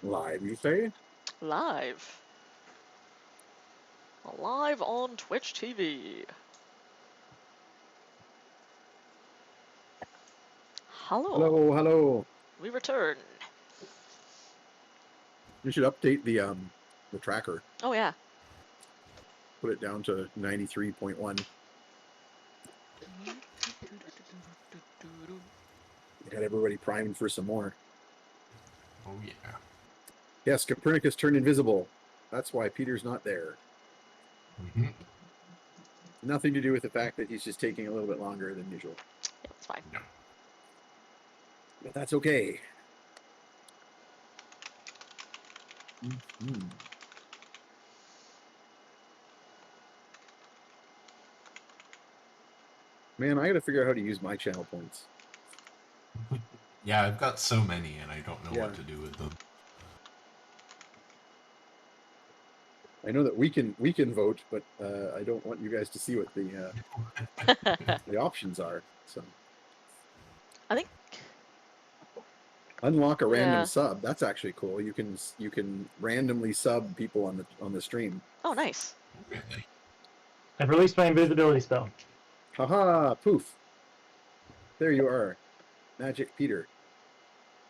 Live, you say? Live. Live on Twitch TV. Hello. Hello, hello. We return. You should update the tracker. Oh, yeah. Put it down to 93.1. Got everybody primed for some more. Oh, yeah. Yes, Copernicus turned invisible. That's why Peter's not there. Mm-hmm. Nothing to do with the fact that he's just taking a little bit longer than usual. Yeah, it's fine. No. But that's okay. Mm-hmm. Man, I gotta figure out how to use my channel points. Yeah, I've got so many, and I don't know Yeah. what to do with them. I know that we can vote, but I don't want you guys to see what the options are. So I think. unlock a random Yeah. sub. That's actually cool. You can randomly sub people on the stream. Oh, nice. Really? I've released my invisibility spell. Haha! Poof. There you are, Magic Peter.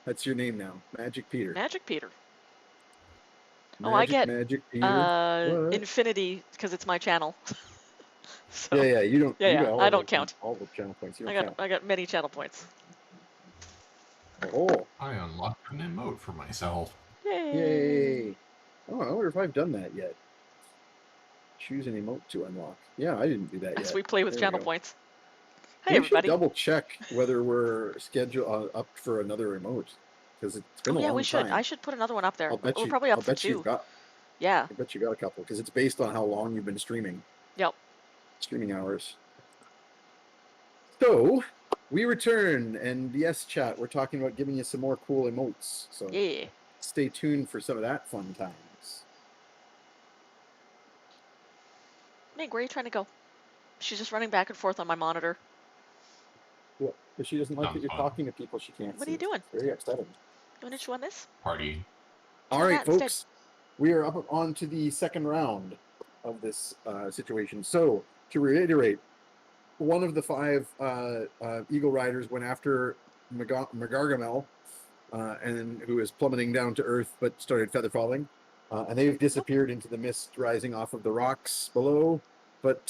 That's your name now, Magic Peter. Magic Peter. Magic, I get Magic Peter. infinity because it's my channel. So, yeah, you don't. Yeah, you yeah. got I don't count. all the channel points. You don't count. I got many channel points. Oh, I unlocked an emote for myself. yay! Oh, I wonder if I've done that yet. Choose an emote to unlock. Yeah, I didn't do that yet. As we play with There channel we go. points. Hey, We everybody. should double check whether we're scheduled up for another emote because it's been a long we should. time. I should put another one up there. I'll bet We're you. probably up I'll for bet 2. you've got. Yeah. I bet you got a couple because it's based on how long you've been streaming. Yep. Streaming hours. So we return, and yes, chat, we're talking about giving you some more cool emotes. So Yeah. stay tuned for some of that fun times. Meg, where are you trying to go? She's just running back and forth on my monitor. Yeah, because she doesn't like that you're Fun. talking to people she can't see. What are you doing? It's very upsetting. You want to chew on this? Party. All Try right, that instead. folks, we are up on to the second round of this situation. So to reiterate, one of the 5 Eagle Riders went after McGargamel, and who is plummeting down to Earth, but started feather falling. And they've disappeared into the mist rising off of the rocks below, but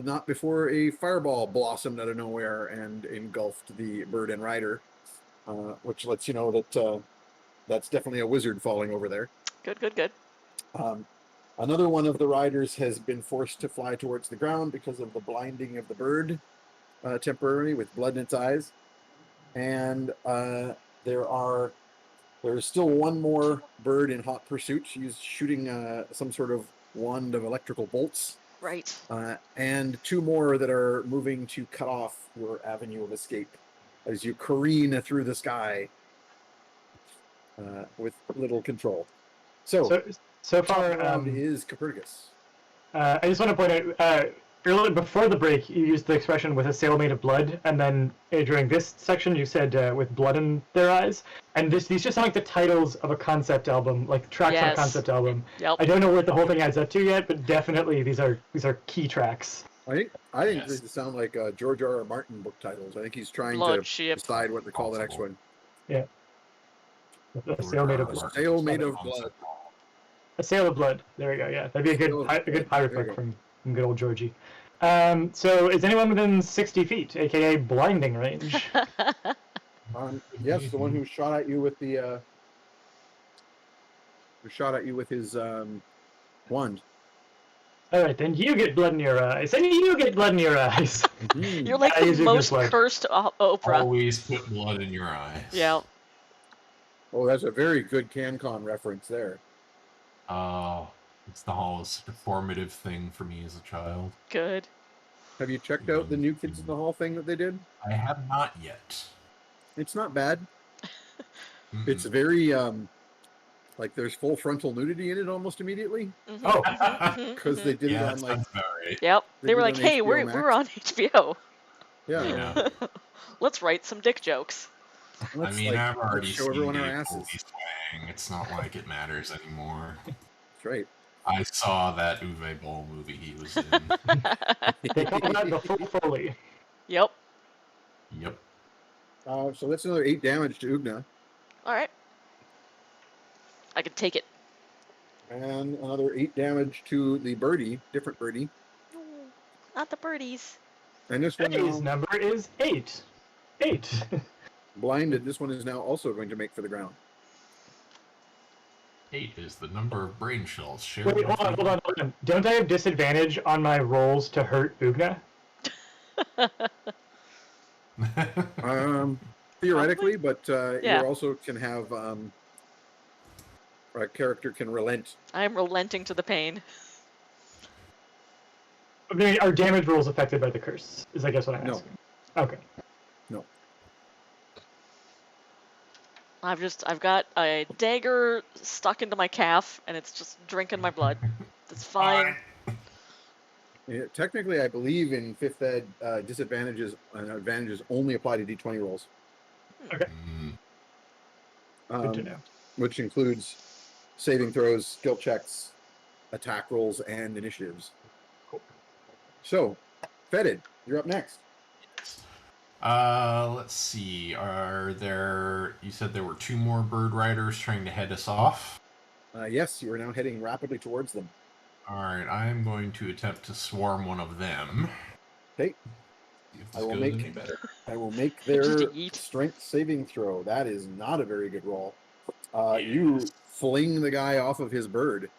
not before a fireball blossomed out of nowhere and engulfed the bird and rider, which lets you know that that's definitely a wizard falling over there. Good. Another one of the riders has been forced to fly towards the ground because of the blinding of the bird temporarily with blood in its eyes. And there's still one more bird in hot pursuit. She's shooting some sort of wand of electrical bolts. Right. And 2 more that are moving to cut off your avenue of escape as you careen through the sky with little control. So far, round is Copernicus. I just want to point out, earlier before the break, you used the expression "with a sail made of blood," and then during this section, you said "with blood in their eyes." And these just sound like the titles of a concept album, like tracks on a concept album. Yep. I don't know what the whole thing adds up to yet, but definitely these are key tracks. I think Yes. they sound like George R.R. Martin book titles. I think he's trying Blood to ship. decide what to call the next one. Yeah. A sail made of A blood. sail made of blood. A sail of blood. There we go. Yeah, that'd be a good pirate There you book go. from good old Georgie. So is anyone within 60 feet, aka blinding range? Yes, the one who shot at you with the his wand. All right, then you get blood in your eyes, and you get blood in your eyes. You're like Yeah, the use your most blood. cursed Oprah. Always put blood in your eyes. Yeah. Oh, that's a very good CanCon reference there. Oh, it's the most formative thing for me as a child. Good. Have you checked out the New Kids in the Hall thing that they did? I have not yet. It's not bad. Mm-mm. It's very like there's full frontal nudity in it almost immediately. Mhm, Oh. Because they did Yeah, it that on like sounds about right. Yep. They They were did like, on hey, HBO we're Max. on HBO. yeah. Yeah. Let's write some dick jokes. Let's, I mean, like, I've let's already show seen everyone our it asses. fully swang. It's not like it matters anymore. That's right. I saw that Uwe Boll movie he was in. They call that the full Foley. Yep. Yep. So that's another 8 damage to Ugna, All right. I can take it. and another 8 damage to the birdie, different birdie. No, not the birdies. And this one Today's now number is 8. 8. blinded. This one is now also going to make for the ground. 8 is the number of brain shells shared. Wait, hold on. Don't I have disadvantage on my rolls to hurt Ugna? Theoretically, but Yeah. you also can have a character can relent. I am relenting to the pain. I mean, are damage rolls affected by the curse? Is I guess what I'm No. asking. Okay. No. I've got a dagger stuck into my calf, and it's just drinking my blood. That's fine. Yeah, technically, I believe in 5th Ed, disadvantages and advantages only apply to D20 rolls, Okay. Good to know. which includes saving throws, skill checks, attack rolls, and initiatives. Cool. So, Fetid, you're up next. Let's see. Are there? You said there were 2 more bird riders trying to head us off. Yes, you are now heading rapidly towards them. All right, I'm going to attempt to swarm one of them. Okay. See if I this will goes make- any better. I will make Just their a yeet. strength saving throw. That is not a very good roll. Yes. You fling the guy off of his bird.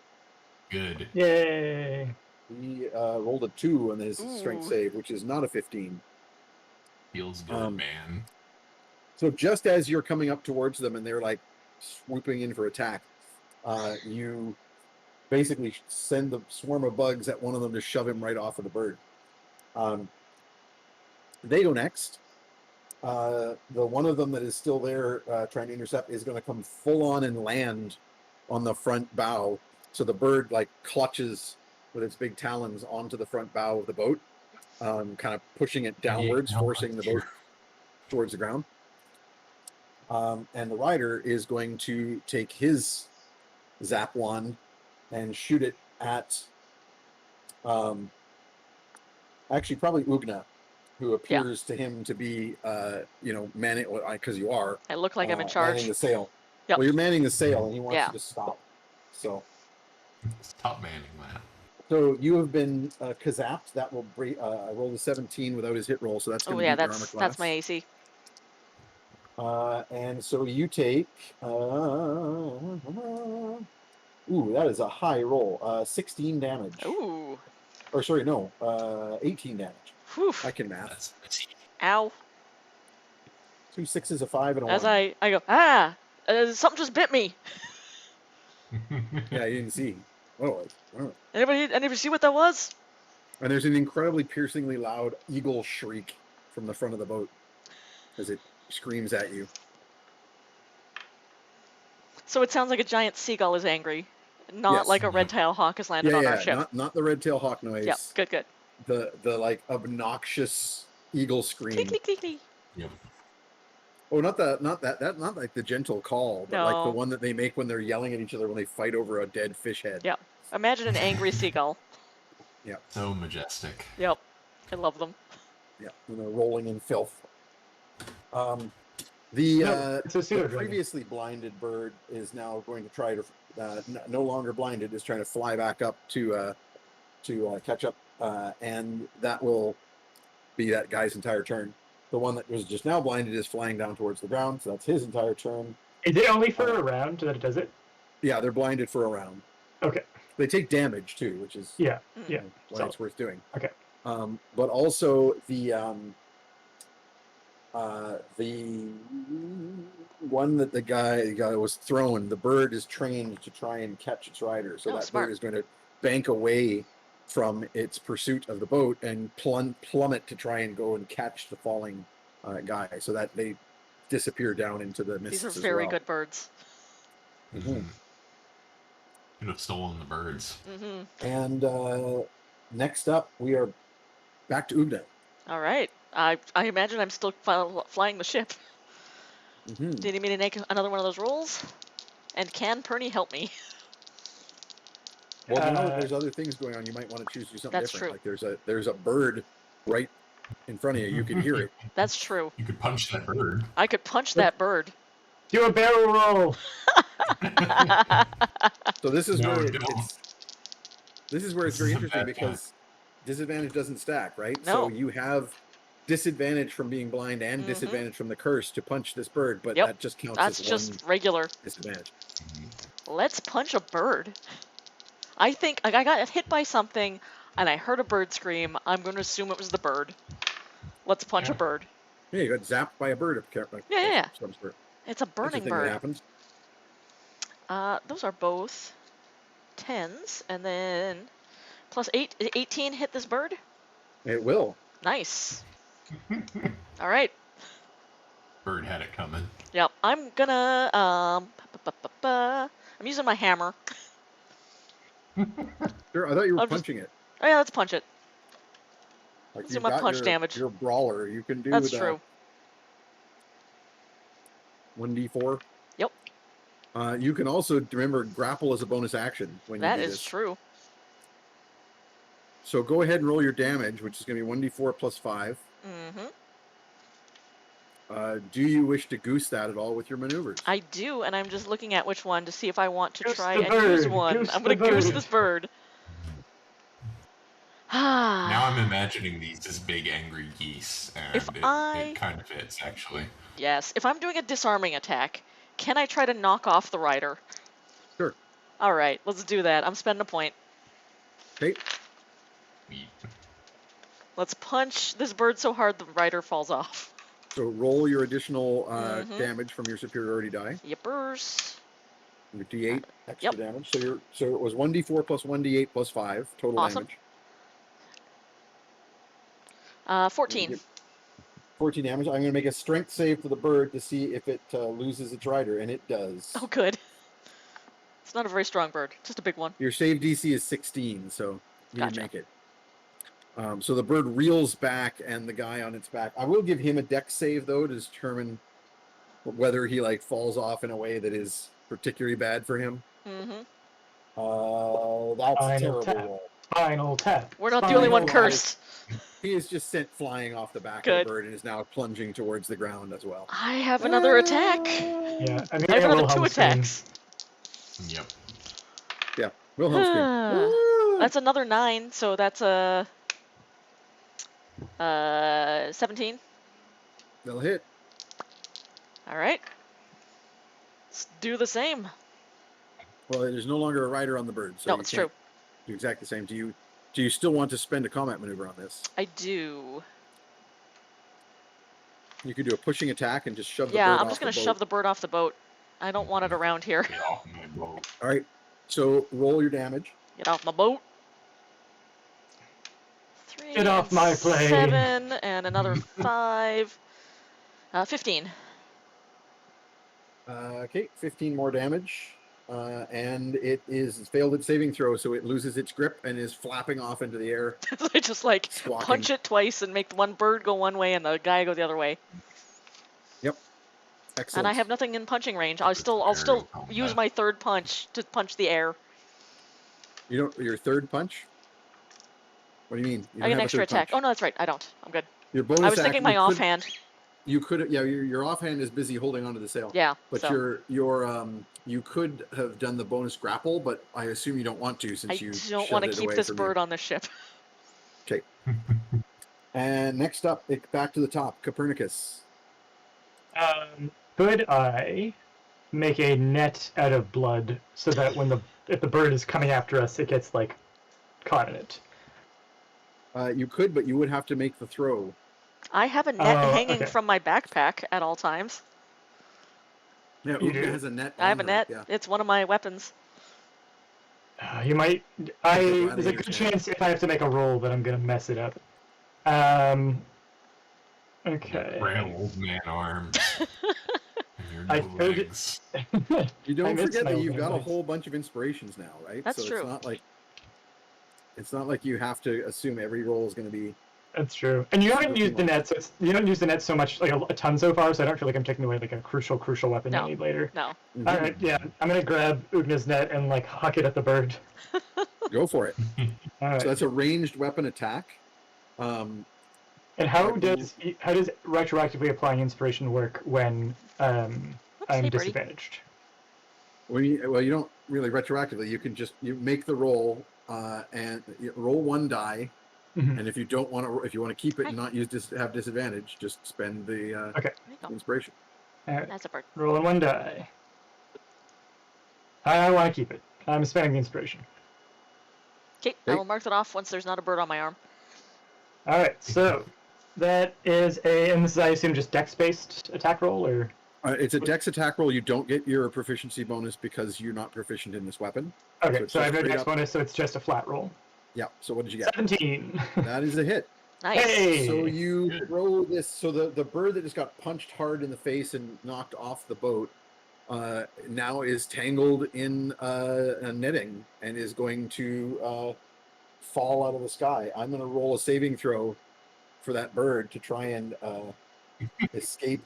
Good. Yay. He rolled a 2 on his strength Ooh. save, which is not a 15. Feels good, man. So just as you're coming up towards them and they're like swooping in for attack, you basically send the swarm of bugs at one of them to shove him right off of the bird. They go next. The one of them that is still there trying to intercept is going to come full on and land on the front bow. So the bird like clutches with its big talons onto the front bow of the boat, kind of pushing it downwards, forcing the boat towards the ground. And the rider is going to take his zap wand and shoot it at actually probably Ugna, who appears to him to be manning, because you are I look like I'm in manning charge. the sail. Yep. Well, you're manning the sail and he wants Yeah. you to stop. Stop manning that. So you have been kazapped. That will break. I rolled a 17 without his hit roll, so that's going Oh to yeah, beat your armor that's class. my AC. And so you take. That is a high roll. 16 damage. Ooh. Or sorry, no. 18 damage. Whew. I can math. That's pretty. Ow. 2 6s, a 5, and a As 1. I go, something just bit me. Yeah, you didn't see. Oh. Anybody see what that was? And there's an incredibly piercingly loud eagle shriek from the front of the boat as it screams at you. So it sounds like a giant seagull is angry, not Yes. like a red-tailed hawk has landed on our ship. Not the red tail hawk noise. Yep, good. The like obnoxious eagle scream. Click, click, click, click. Yep. Oh, not like the gentle call, but like the No. one that they make when they're yelling at each other when they fight over a dead fish head. Yep. Imagine an angry seagull. So majestic. Yep. I love them. Yeah, rolling in filth. No, it's a pseudo The dragon. previously blinded bird is now going to try to, no longer blinded, is trying to fly back up to catch up, and that will be that guy's entire turn. The one that was just now blinded is flying down towards the ground, so that's his entire turn. Is it only for a round that it does it? Yeah, they're blinded for a round. Okay. They take damage too, which is Yeah. Mm. Yeah. why So- it's worth doing. Okay. But also the one that the guy was thrown, the bird is trained to try and catch its rider. So Oh, that smart. bird is going to bank away from its pursuit of the boat and plummet to try and go and catch the falling guy, so that they disappear down into the mists. These are as very well. good birds. Mhm. Could have stolen the birds. Mm-hmm. And next up, we are back to Ugna. All right. I imagine I'm still flying the ship. Mm-hmm. Do you need me to make another one of those rolls? And can Pernie help me? Well, now that there's other things going on, you might want to choose to do something That's different. true. Like there's a bird right in front of you. You could hear it. That's true. You could punch that bird. I could punch that bird. Do a barrel roll. So this is No, where don't. this is where it's This very is a interesting bad time. because disadvantage doesn't stack, right? No. So you have disadvantage from being blind and Mhm. disadvantage from the curse to punch this bird, but Yep. that just counts That's as just one regular. disadvantage. Let's punch a bird. I think like, I got hit by something and I heard a bird scream. I'm going to assume it was the bird. Let's punch a bird. Yeah, you got zapped by a bird. Yeah. Some sort. It's a That's a burning thing that bird. happens. Those are both 10s, and then plus 8. 18 hit this bird? It will. Nice. All right. Bird had it coming. Yep. I'm gonna I'm using my hammer. Sure, I thought you were I'll just- punching it. Oh yeah, let's punch it. Like Let's you've do my got punch damage. Your brawler. You can do That's the true. 1d4. Yep. You can also remember grapple as a bonus action when That you do is this. true. So go ahead and roll your damage, which is going to be 1d4 plus 5. Mm-hmm. Do you wish to goose that at all with your maneuvers? I do, and I'm just looking at which one to see if I want to Goose try the and use bird, one. goose I'm the gonna goose bird. this bird. Now I'm imagining these as big angry geese, and If it kind of fits, actually. Yes, if I'm doing a disarming attack, can I try to knock off the rider? Sure. All right, let's do that. I'm spending a point. Okay. Sweet. Let's punch this bird so hard the rider falls off. So roll your additional Mhm. damage from your superiority die. Yippers. Your d8 extra Yep. damage. So it was 1d4 plus 1d8 plus 5 total Awesome. damage. 14. 14 damage. I'm going to make a strength save for the bird to see if it loses its rider, and it does. Oh, good. It's not a very strong bird, just a big one. Your save DC is 16, so you Gotcha. didn't make it. So the bird reels back, and the guy on its back. I will give him a dex save though to determine whether he like falls off in a way that is particularly bad for him. Mm-hmm. That's a Final terrible tap. roll. Final tap. We're not the only one Final cursed. He is just sent flying off the back Good. of the bird and is now plunging towards the ground as well. I have another attack. Yeah, I I have another 2 Wilhelm scream. attacks. Yep. Yeah, Wilhelm scream. Ah! That's another 9, so that's a 17. They'll hit. All right. Let's do the same. Well, there's no longer a rider on the bird, so No, you it's can't true. do exactly the same. Do you still want to spend a combat maneuver on this? I do. You could do a pushing attack and just shove the bird Yeah, off I'm just gonna the boat. shove the bird off the boat. I don't want it around here. Get off my boat. All right. So roll your damage. Get off my boat. 3 Get off and my plane. 7 and another 5. 15. Okay, 15 more damage. And it is failed its saving throw, so it loses its grip and is flapping off into the air. I just like Squawking. punch it twice and make the one bird go one way and the guy go the other way. Excellent. And I have nothing in punching range. I'll still Aerial use combat. my third punch to punch the air. You don't. Your third punch. What do you mean? You I don't get an have a extra third attack. punch. Oh no, that's right. I don't. I'm good. Your bonus I was action, thinking my offhand. You could. Yeah, your offhand is busy holding onto the sail. Yeah. But so you could have done the bonus grapple, but I assume you don't want to since I you don't want to shoved it keep away this from bird you. on the ship. And next up, back to the top, Copernicus. Could I make a net out of blood so that if the bird is coming after us, it gets like caught in it? You could, but you would have to make the throw. I have a net Oh, hanging okay. from my backpack at all times. Yeah, You Uga do? has a net. I have a on her, net. Yeah. It's one of my weapons. You might. gladly There's a good understand. chance if I have to make a roll that I'm gonna mess it up. Okay. Frail old man arms. And your I no filled it- legs. You I don't missed forget my that own you've got a legs. whole bunch of inspirations now, right? That's so true. It's not like you have to assume every roll is going to be That's true. And you haven't used the net, so you don't use the net so much, like a ton so far. So I don't feel like I'm taking away like a crucial weapon No. you need later. No. All right, yeah, I'm gonna grab Ugna's net and like huck it at the bird. Go for it. All right. So that's a ranged weapon attack. Um, And how does retroactively applying inspiration work when Oops, I'm hey, birdie. disadvantaged? well, you don't really retroactively. You can just make the roll and you roll one die, Mhm. and if you don't want to, if you want to keep it and Hi. not have disadvantage, just spend the Okay. There you go. inspiration. All right. That's a bird. Rolling one die. I want to keep it. I'm spending the inspiration. Okay, I will mark that off once there's not a bird on my arm. All right, so that is and this is, I assume, just dex-based attack roll, or? It's a dex attack roll. You don't get your proficiency bonus because you're not proficient in this weapon. Okay, it's so I have just no straight dex up. bonus, so it's just a flat roll. Yeah. So what did you get? 17. That is a hit. Nice. Hey! So you Good. throw this. So the bird that just got punched hard in the face and knocked off the boat now is tangled in a netting and is going to fall out of the sky. I'm going to roll a saving throw for that bird to try and escape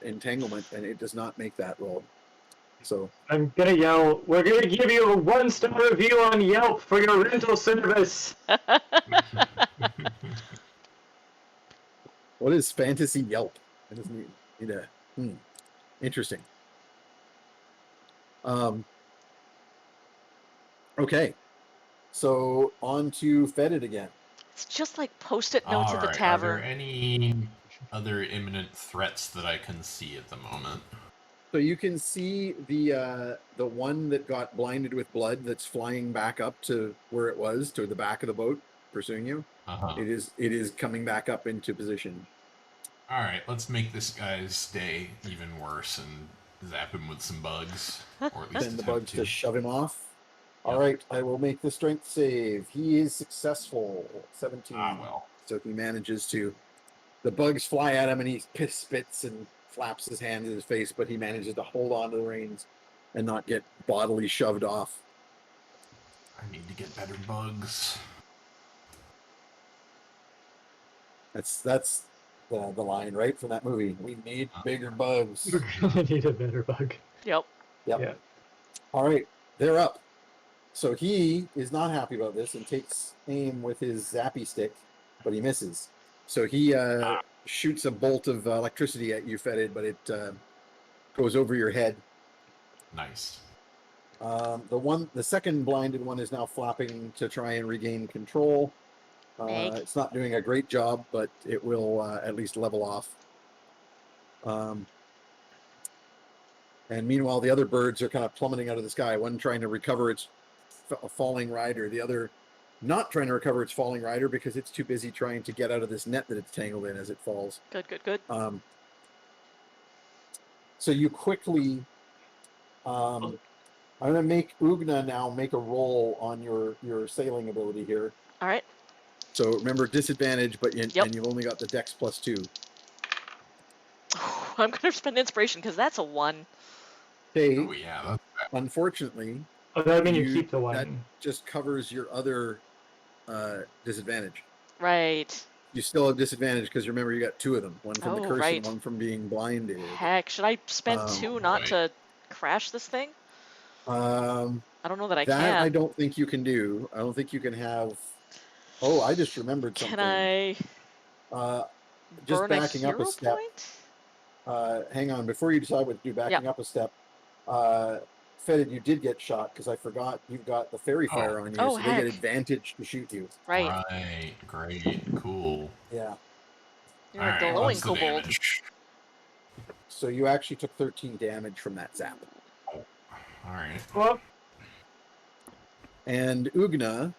entanglement, and it does not make that roll. So I'm gonna yell, we're gonna give you a 1-star review on Yelp for your rental service! what is fantasy Yelp? I just need a interesting. Okay, so on to Fetid again. It's just like post-it notes at the Alright, are there tavern. any other imminent threats that I can see at the moment? So you can see the one that got blinded with blood that's flying back up to where it was, to the back of the boat, pursuing you. Uh-huh. It is coming back up into position. Alright, let's make this guy's day even worse and zap him with some bugs. Or at least Send the attempt bugs to shove him off. All Yep. right, I will make the strength save. He is successful. 17. Ah, well. So he manages to. The bugs fly at him and he spits and flaps his hand in his face, but he manages to hold on to the reins and not get bodily shoved off. I need to get better bugs. That's the line, right, from that movie. We need bigger bugs. We're gonna need a better bug. Yep. Yep. Yeah. All right, they're up. So he is not happy about this and takes aim with his zappy stick, but he misses. So he shoots a bolt of electricity at you, Fetid, but it goes over your head. Nice. The second blinded one is now flapping to try and regain control. It's not doing a great job, but it will at least level off. And meanwhile, the other birds are kind of plummeting out of the sky. One trying to recover its falling rider. The other not trying to recover its falling rider because it's too busy trying to get out of this net that it's tangled in as it falls. Good, good, good. So you quickly... I'm going to make Ugna now make a roll on your sailing ability here. All right. So remember, disadvantage, but Yep. and you've only got the Dex +2. I'm going to spend inspiration because that's a 1. Okay, Oh, yeah. unfortunately, Oh, that would mean you keep the one. that just covers your other disadvantage. Right. You still have disadvantage because remember you got 2 of them, one from the Oh, curse right. and one from being blinded. Heck, should I spend 2 not boy. to crash this thing? I don't know that I That can. I don't think you can do. I don't think you can have. Oh, I just remembered something. Can I Just burn backing a up a hero step. point? Hang on, before you decide what to do, backing up a step. Fetid, you did get shot because I forgot you've got the fairy fire on you, Oh, so they get heck. advantage to shoot you. Right. Right. Great. Cool. Yeah. You're Alright, a glowing what's the kobold. damage? So you actually took 13 damage from that zap. Alright. Well, And Ugna,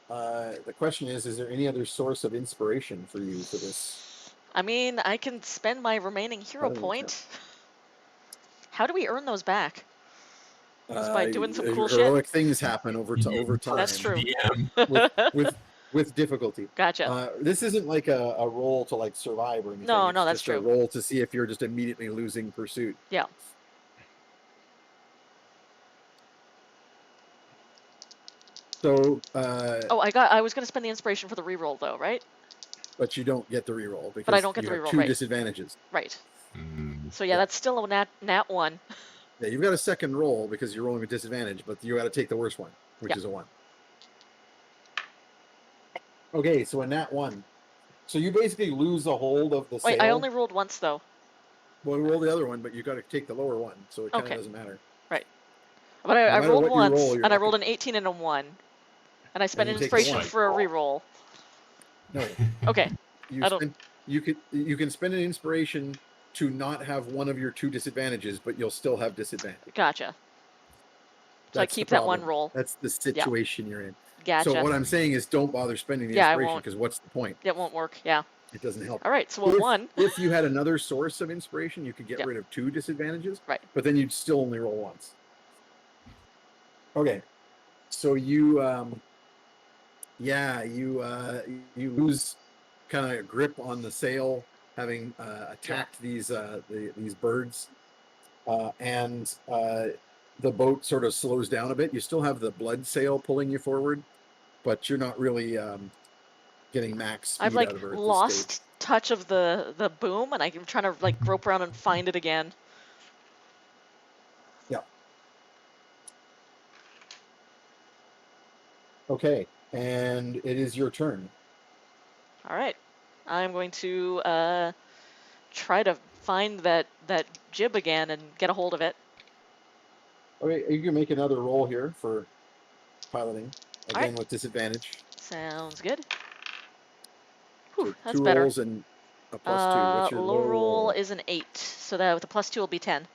the question is there any other source of inspiration for you for this? I mean, I can spend my remaining hero don't know. point. How do we earn those back? Just by doing some cool heroic shit? things happen over time. That's true. with difficulty. Gotcha. This isn't like a roll to like survive or anything. No, It's that's just true. a roll to see if you're just immediately losing pursuit. Yeah. So Oh, I was gonna spend the inspiration for the reroll though, right? but you don't get the reroll because But I don't get you the have reroll, two right. disadvantages. Right. Mm, So yeah, that's still a nat 1. Yeah, you've got a second roll because you're rolling with disadvantage, but you got to take the worst one, which Yeah. is a 1. Okay, so a nat 1. So you basically lose a hold of the Wait, sail. I only rolled once though. Well, roll the other one, but you got to take the lower one, so it kind of Okay. doesn't matter. Right. But No I matter rolled what you once, roll, you're and I not rolled gonna- an 18 and a 1. And I spent you an take the inspiration one. for a reroll. No, Okay. you I don't. spend you can spend an inspiration to not have one of your two disadvantages, but you'll still have disadvantage. Gotcha. So I That's the keep that one problem. roll. That's the situation you're in. Gotcha. So what I'm saying is, don't bother spending the Yeah, I inspiration won't. because what's the point? It won't work. Yeah. It doesn't help. All right. So a 1. If you had another source of inspiration, you could get Yeah. rid of two disadvantages, Right. but then you'd still only roll once. Okay, so you you lose kind of grip on the sail, having attacked these birds, and the boat sort of slows down a bit. You still have the blood sail pulling you forward, but you're not really getting max speed I've like out of her at this lost stage. touch of the boom, and I'm trying to like grope around and find it again. Yeah. Okay, and it is your turn. All right. I'm going to try to find that jib again and get a hold of it. Okay, you can make another roll here for piloting, again Alright. with disadvantage. Sounds good. Whew, So that's 2 better. rolls and a +2. What's your Low low roll roll? is an 8, so that with the +2 will be 10.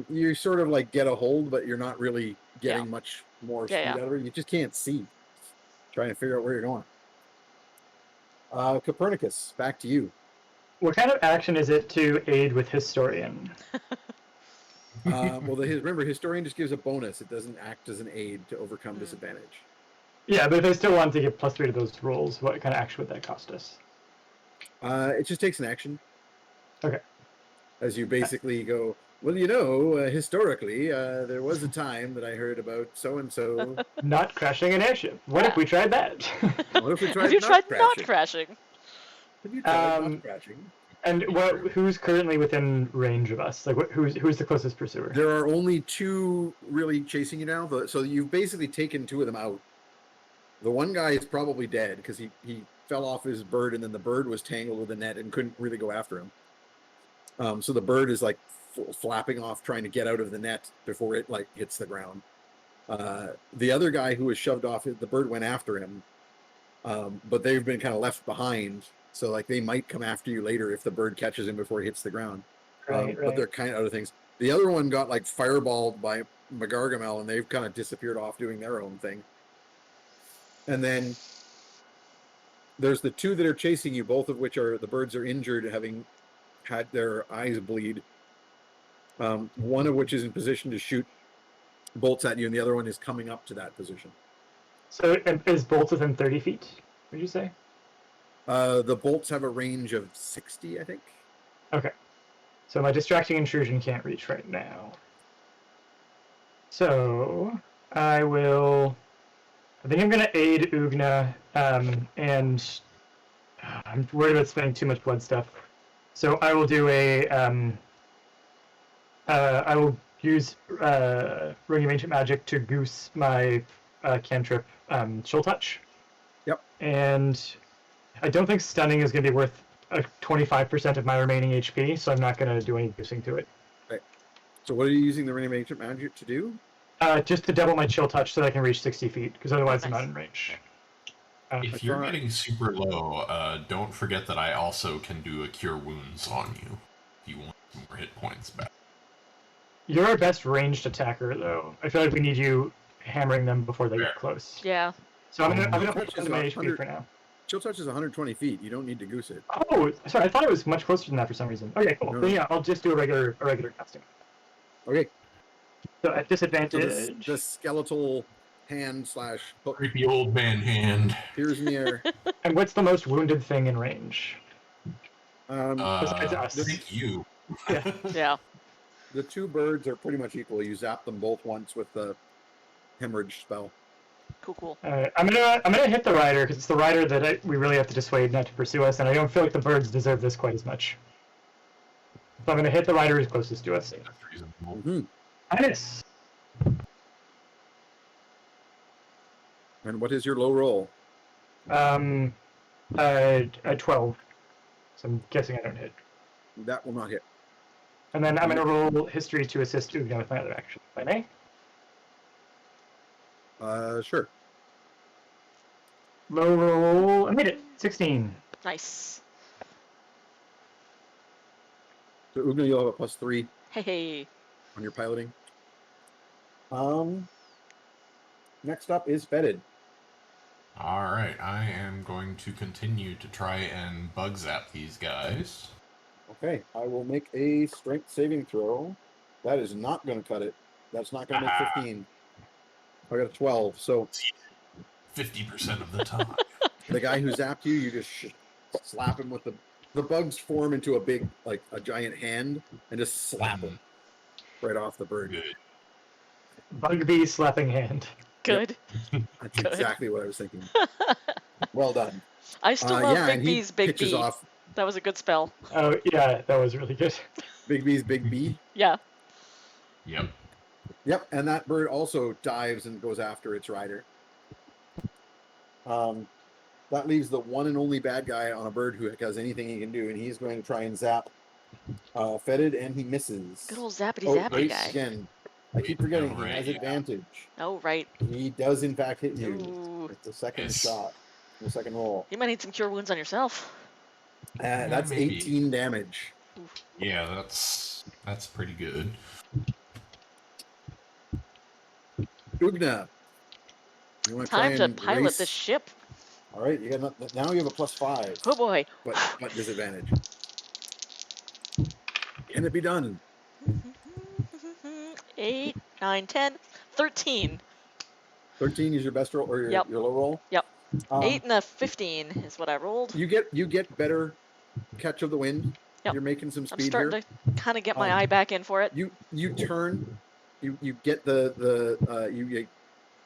You sort of like get a hold, but you're not really getting Yeah. much more Yeah, speed yeah. out of her. You just can't see. Trying to figure out where you're going. Copernicus, back to you. What kind of action is it to aid with Historian? Well, remember, Historian just gives a bonus. It doesn't act as an aid to overcome disadvantage. Yeah, but if I still want to give +3 to those rolls, what kind of action would that cost us? It just takes an action. Okay. As you basically go, well, you know, historically, there was a time that I heard about so-and-so. Not crashing an airship. What if we tried that? What if we tried Have you not tried crashing? not crashing? Have you tried not crashing? And who's currently within range of us? Like, who's the closest pursuer? There are only 2 really chasing you now, so you've basically taken 2 of them out. The one guy is probably dead because he fell off his bird, and then the bird was tangled with the net and couldn't really go after him. So the bird is like flapping off, trying to get out of the net before it like hits the ground. The other guy who was shoved off, the bird went after him, but they've been kind of left behind. So like they might come after you later if the bird catches him before he hits the ground. Right. But they're kind of other things. The other one got like fireballed by McGargamel, and they've kind of disappeared off doing their own thing. And then there's the 2 that are chasing you, both of which are the birds are injured, having had their eyes bleed. One of which is in position to shoot bolts at you, and the other one is coming up to that position. So is bolts within 30 feet, would you say? The bolts have a range of 60, I think. Okay. So my distracting intrusion can't reach right now. So I think I'm going to aid Ugna, and I'm worried about spending too much blood stuff. So I will do I will use Ring of Ancient Magic to goose my cantrip Chill Touch. Yep. And I don't think stunning is going to be worth 25% of my remaining HP, so I'm not going to do any goosing to it. Right. So what are you using the Ring of Ancient Magic to do? Just to double my Chill Touch so that I can reach 60 feet, because otherwise I'm Nice. not in range. If you're getting super low, don't forget that I also can do a Cure Wounds on you if you want some more hit points back. You're our best ranged attacker, though. I feel like we need you hammering them before they get close. Yeah. So I'm gonna Touch put is my 100 HP for now. Chill Touch is 120 feet. You don't need to goose it. Oh, sorry. I thought it was much closer than that for some reason. Okay, cool. No. Then yeah, I'll just do a regular casting. Okay. So at So disadvantage. the skeletal hand / hook Creepy old man hand. appears in the air. And what's the most wounded thing in range? Besides I us. think you. Yeah. Yeah. The 2 birds are pretty much equal. You zap them both once with the hemorrhage spell. Cool. I'm gonna hit the rider because it's the rider that we really have to dissuade not to pursue us, and I don't feel like the birds deserve this quite as much. So I'm gonna hit the rider who's closest to us. That's reasonable. Mhm. I miss. And what is your low roll? A 12. So I'm guessing I don't hit. That will not hit. And then I'm gonna roll history to assist Ugna with my other action, if I may. Sure. Low roll. I made it. 16. Nice. So Ugna, you'll have a +3 Hey. on your piloting. Next up is Fetid. Alright, I am going to continue to try and bug zap these guys. Okay, I will make a strength saving throw. That is not going to cut it. That's not going to make 15. I got a 12. So 50% of the time. the guy who zapped you, you just slap him with the bugs form into a big, like a giant hand, and just slap him right off the bird. Good. Bugbee slapping hand. Good. That's Good. exactly what I was thinking. Well done. I still love yeah, Big and he B's Big pitches B. off. That was a good spell. Oh yeah, that was really good. Big B's Big B. Yeah. Yep. Yep, and that bird also dives and goes after its rider. That leaves the one and only bad guy on a bird who has anything he can do, and he's going to try and zap Fetid, and he misses. Good old zappity Oh, zappity wait, guy. again. I keep forgetting he Right, has yeah. advantage. Oh, right. He does, in fact, hit you. Ooh. It's the second Yes. shot, the second roll. You might need some cure wounds on yourself. That's maybe. 18 damage. Yeah, that's pretty good. Ugna, you want to try Time to and pilot race? this ship. All right, you got now you have a +5, Oh boy. but disadvantage. Can it be done? 8, 9, 10, 13. 13 is your best roll, or your, Yep. your low roll. Yep. Um, 8 and a 15 is what I rolled. You get better catch of the wind. Yep. You're making some I'm speed starting here. to kind of get my eye back in for it. You turn, you get you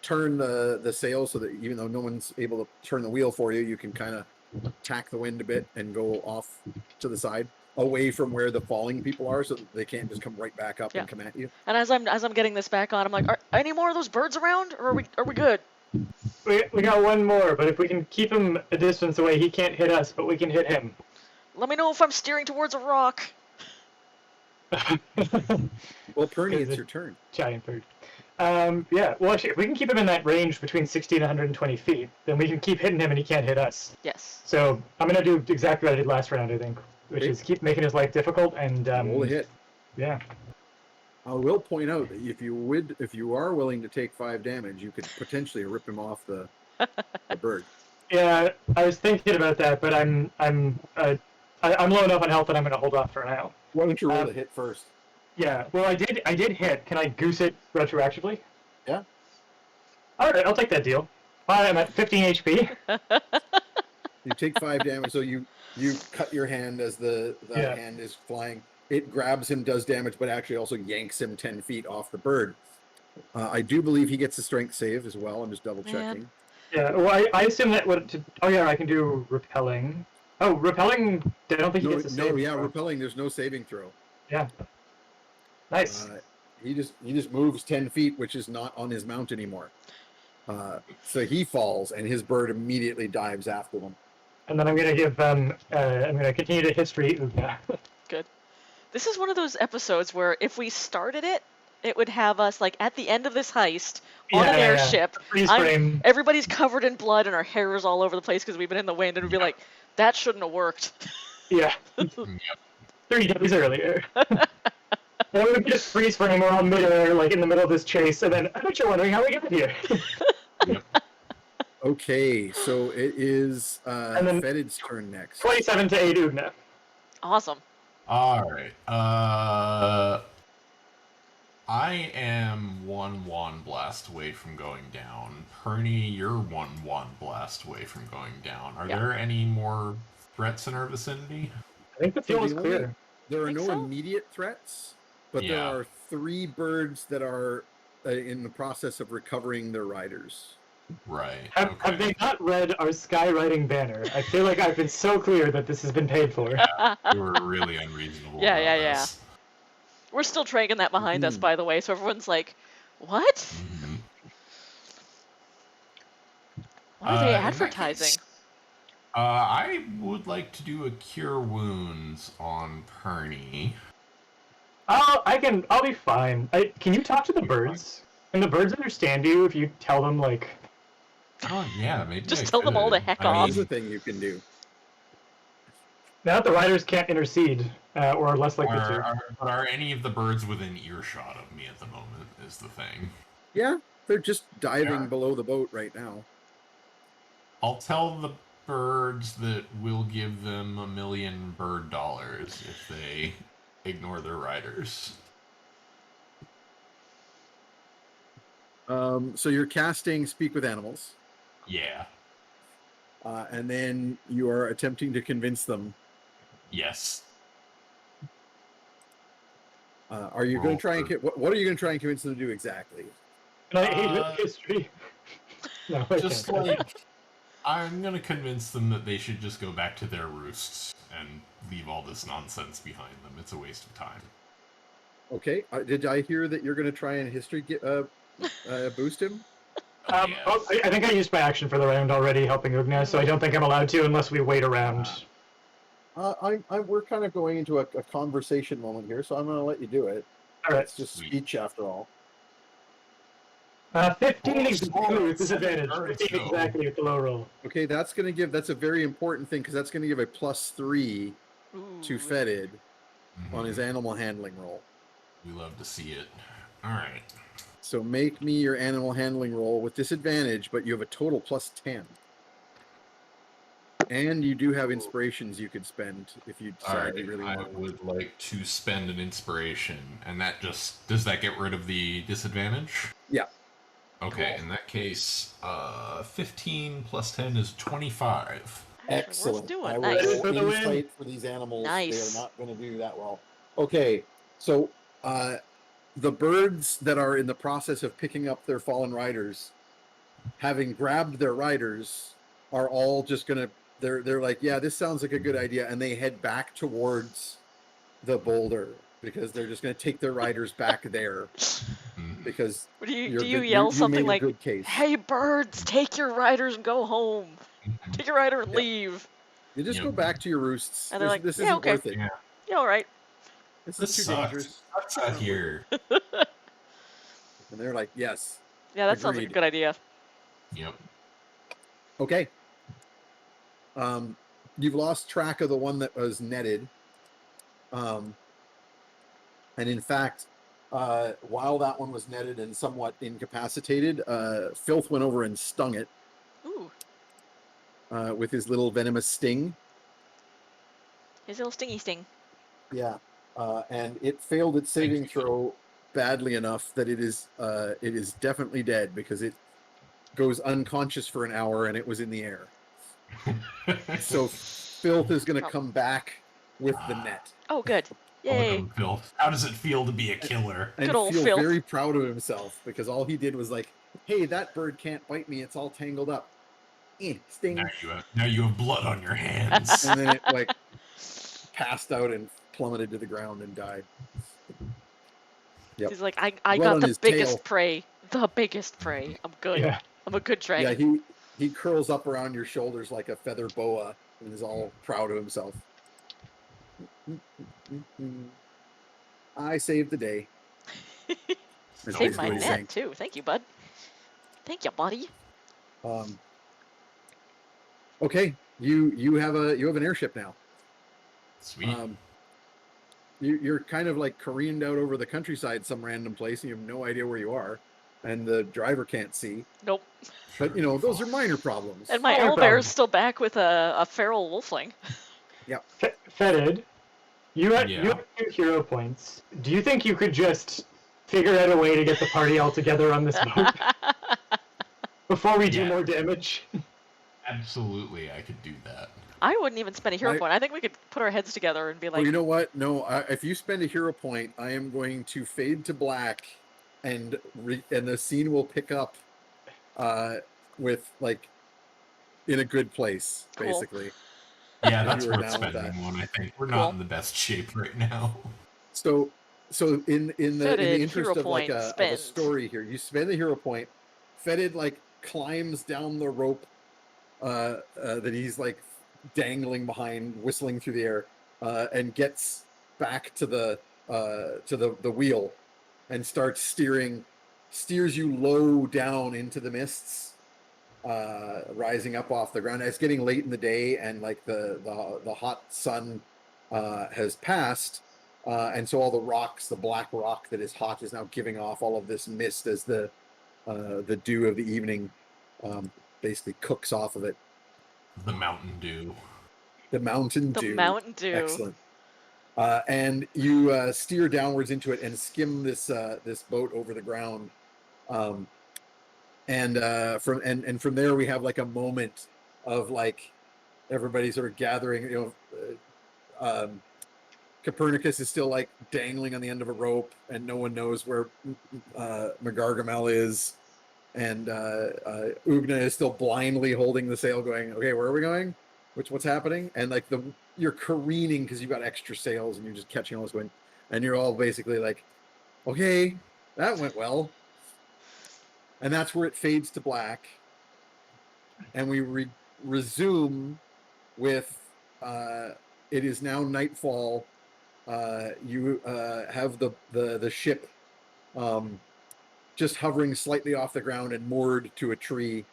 turn the sail so that even though no one's able to turn the wheel for you, you can kind of tack the wind a bit and go off to the side, away from where the falling people are, so that they can't just come right back up and come at you. And as I'm getting this back on, I'm like, are any more of those birds around, or are we good? We got one more, but if we can keep him a distance away, he can't hit us, but we can hit him. Let me know if I'm steering towards a rock. Well, Pernie, Is it's it- your turn. Giant bird. Yeah, well actually, if we can keep him in that range between 60 and 120 feet, then we can keep hitting him and he can't hit us. Yes. So I'm gonna do exactly what I did last round, I think, which Okay. is keep making his life difficult and Roll a hit. Yeah. I will point out that if you are willing to take 5 damage, you could potentially rip him off the bird. Yeah, I was thinking about that, but I'm low enough on health that I'm gonna hold off for now. Why don't you roll the hit first? Yeah, well I did hit. Can I goose it retroactively? Yeah. Alright, I'll take that deal. I'm at 15 HP. You take 5 damage, so you cut your hand as the Yeah. hand is flying. It grabs him, does damage, but actually also yanks him 10 feet off the bird. I do believe he gets a strength save as well. I'm just double checking. Yeah, well I assume that oh yeah, I can do repelling. Oh, repelling, I don't think he gets a save. Yeah, repelling. There's no saving throw. Yeah. Nice. He just moves 10 feet, which is not on his mount anymore. So he falls, and his bird immediately dives after them. And then I'm gonna give I'm gonna continue to history Ugna. Good. This is one of those episodes where if we started it, it would have us like at the end of this heist on an airship. Freeze frame. Everybody's covered in blood and our hair is all over the place because we've been in the wind, and we'd be like, that shouldn't have worked. Yeah. 3 days earlier. And then we would just freeze frame, we're all midair, like in the middle of this chase, and then I bet you're wondering how we got here. Okay, so it is And then- Fetid's turn next. 27 to 8 Ugna. Awesome. Alright. I am 1 wand blast away from going down. Pernie, you're 1 wand blast away from going down. Are Yeah. there any more threats in our vicinity? I think the So field the is clear. only- There are Think no so? immediate threats, but there Yeah. are 3 birds that are in the process of recovering their riders. Right. Have they not read our skywriting banner? I feel like I've been so clear that this has been paid for. You were really unreasonable Yeah, about yeah, yeah. this. We're still dragging that behind us, Mhm. by the way, so everyone's like, what? Mhm. What are they In that advertising? case, I would like to do a cure wounds on Pernie. I'll be fine. Can you talk to the birds? Can the birds understand you if you tell them, like... Oh yeah, maybe Just I tell them all to could. heck I off. Here's the mean, thing you can do. Now that the riders can't intercede, or are less likely to. are any of the birds within earshot of me at the moment? Is the thing. Yeah, they're just diving Yeah. below the boat right now. I'll tell the birds that we'll give them $1 million bird dollars if they ignore their riders. So you're casting Speak with Animals, Yeah. and then you are attempting to convince them. Yes. Are you going to try and what are you going to try and convince them to do exactly? And I hate history. No, I Just can't. like I'm gonna convince them that they should just go back to their roosts and leave all this nonsense behind them. It's a waste of time. Okay. Did I hear that you're going to try and history boost him? Oh, yeah. I think I used my action for the round already, helping Ugna, so I don't think I'm allowed to unless we wait around. We're kind of going into a conversation moment here, so I'm going to let you do it. All right. It's just speech after all. 15 exactly with disadvantage. 15 exactly with the low roll. Okay, that's a very important thing because that's going to give a +3 to Fetid on his animal handling roll. We love to see it. All right. So make me your animal handling roll with disadvantage, but you have a total +10. And you do have inspirations you could spend if you decide you really want. I would like to spend an inspiration, and that just does that get rid of the disadvantage? Yeah. Okay, Cool. in that case, 15 plus 10 is 25. Excellent. Worth doing. I will Nice. roll insight for these animals. Nice. They are not going to do that well. Okay, so the birds that are in the process of picking up their fallen riders, having grabbed their riders, are all just going to. They're like, yeah, this sounds like a good idea, and they head back towards the boulder because they're just going to take their riders back there. Because do you yell something like, good case. "Hey birds, take your riders and go home. Take your rider and leave." You just go back to your roosts. And they're like, this yeah, isn't okay. worth it. Yeah, all right. This This is too dangerous. It sucks out here. And they're like, yes. Yeah, that sounds like a good idea. Yep. Okay. You've lost track of the one that was netted. And in fact, while that one was netted and somewhat incapacitated, Filth went over and stung it. Ooh. With his little venomous sting. His little stingy sting. Yeah. And it failed its saving throw badly enough that it is definitely dead because it goes unconscious for an hour and it was in the air. So Filth is going to come back with the net. Oh, good. Yay. Welcome, Filth. How does it feel to be a killer? And Good old feel Filth. very proud of himself because all he did was like, hey, that bird can't bite me. It's all tangled up. Sting. Now you have blood on your hands. And then it like passed out and plummeted to the ground and died. Yep. He's like, I got the biggest tail. prey. The biggest prey. I'm good. Yeah. I'm a good dragon. Yeah, he curls up around your shoulders like a feather boa and is all proud of himself. I saved the day. Saved my net too. Thank you, bud. Thank you, buddy. Okay, you have an airship now. Sweet. You're kind of like careened out over the countryside, some random place, and you have no idea where you are, and the driver can't see. Nope. But those are minor problems. And my owlbear's still back with a feral wolfling. Yeah. Fetid, you have 2 hero points. Do you think you could just figure out a way to get the party all together on this boat before we do more damage? Absolutely, I could do that. I wouldn't even spend a hero point. I think we could put our heads together and be like... Well, you know what? No, if you spend a hero point, I am going to fade to black, and the scene will pick up with like in a good place, Cool. basically. Yeah, If that's you were worth down with spending one. I think we're Cool. not in the best shape right now. So in the Fetid, interest hero of like point, a spend. story here, you spend the hero point. Fetid like climbs down the rope that he's like dangling behind, whistling through the air, and gets back to the wheel and starts steers you low down into the mists, rising up off the ground. It's getting late in the day, and like the hot sun has passed, and so all the rocks, the black rock that is hot, is now giving off all of this mist as the dew of the evening basically cooks off of it. The Mountain Dew. The Mountain The Dew. Mountain Dew. Excellent. And you steer downwards into it and skim this boat over the ground. And from there we have like a moment of like everybody sort of gathering. Copernicus is still like dangling on the end of a rope, and no one knows where McGargamel is. And Ugna is still blindly holding the sail, going, "Okay, where are we going? What's happening?" And like you're careening because you've got extra sails and you're just catching all this wind, and you're all basically like, "Okay, that went well." And that's where it fades to black, and we resume with it is now nightfall. You have the ship just hovering slightly off the ground and moored to a tree.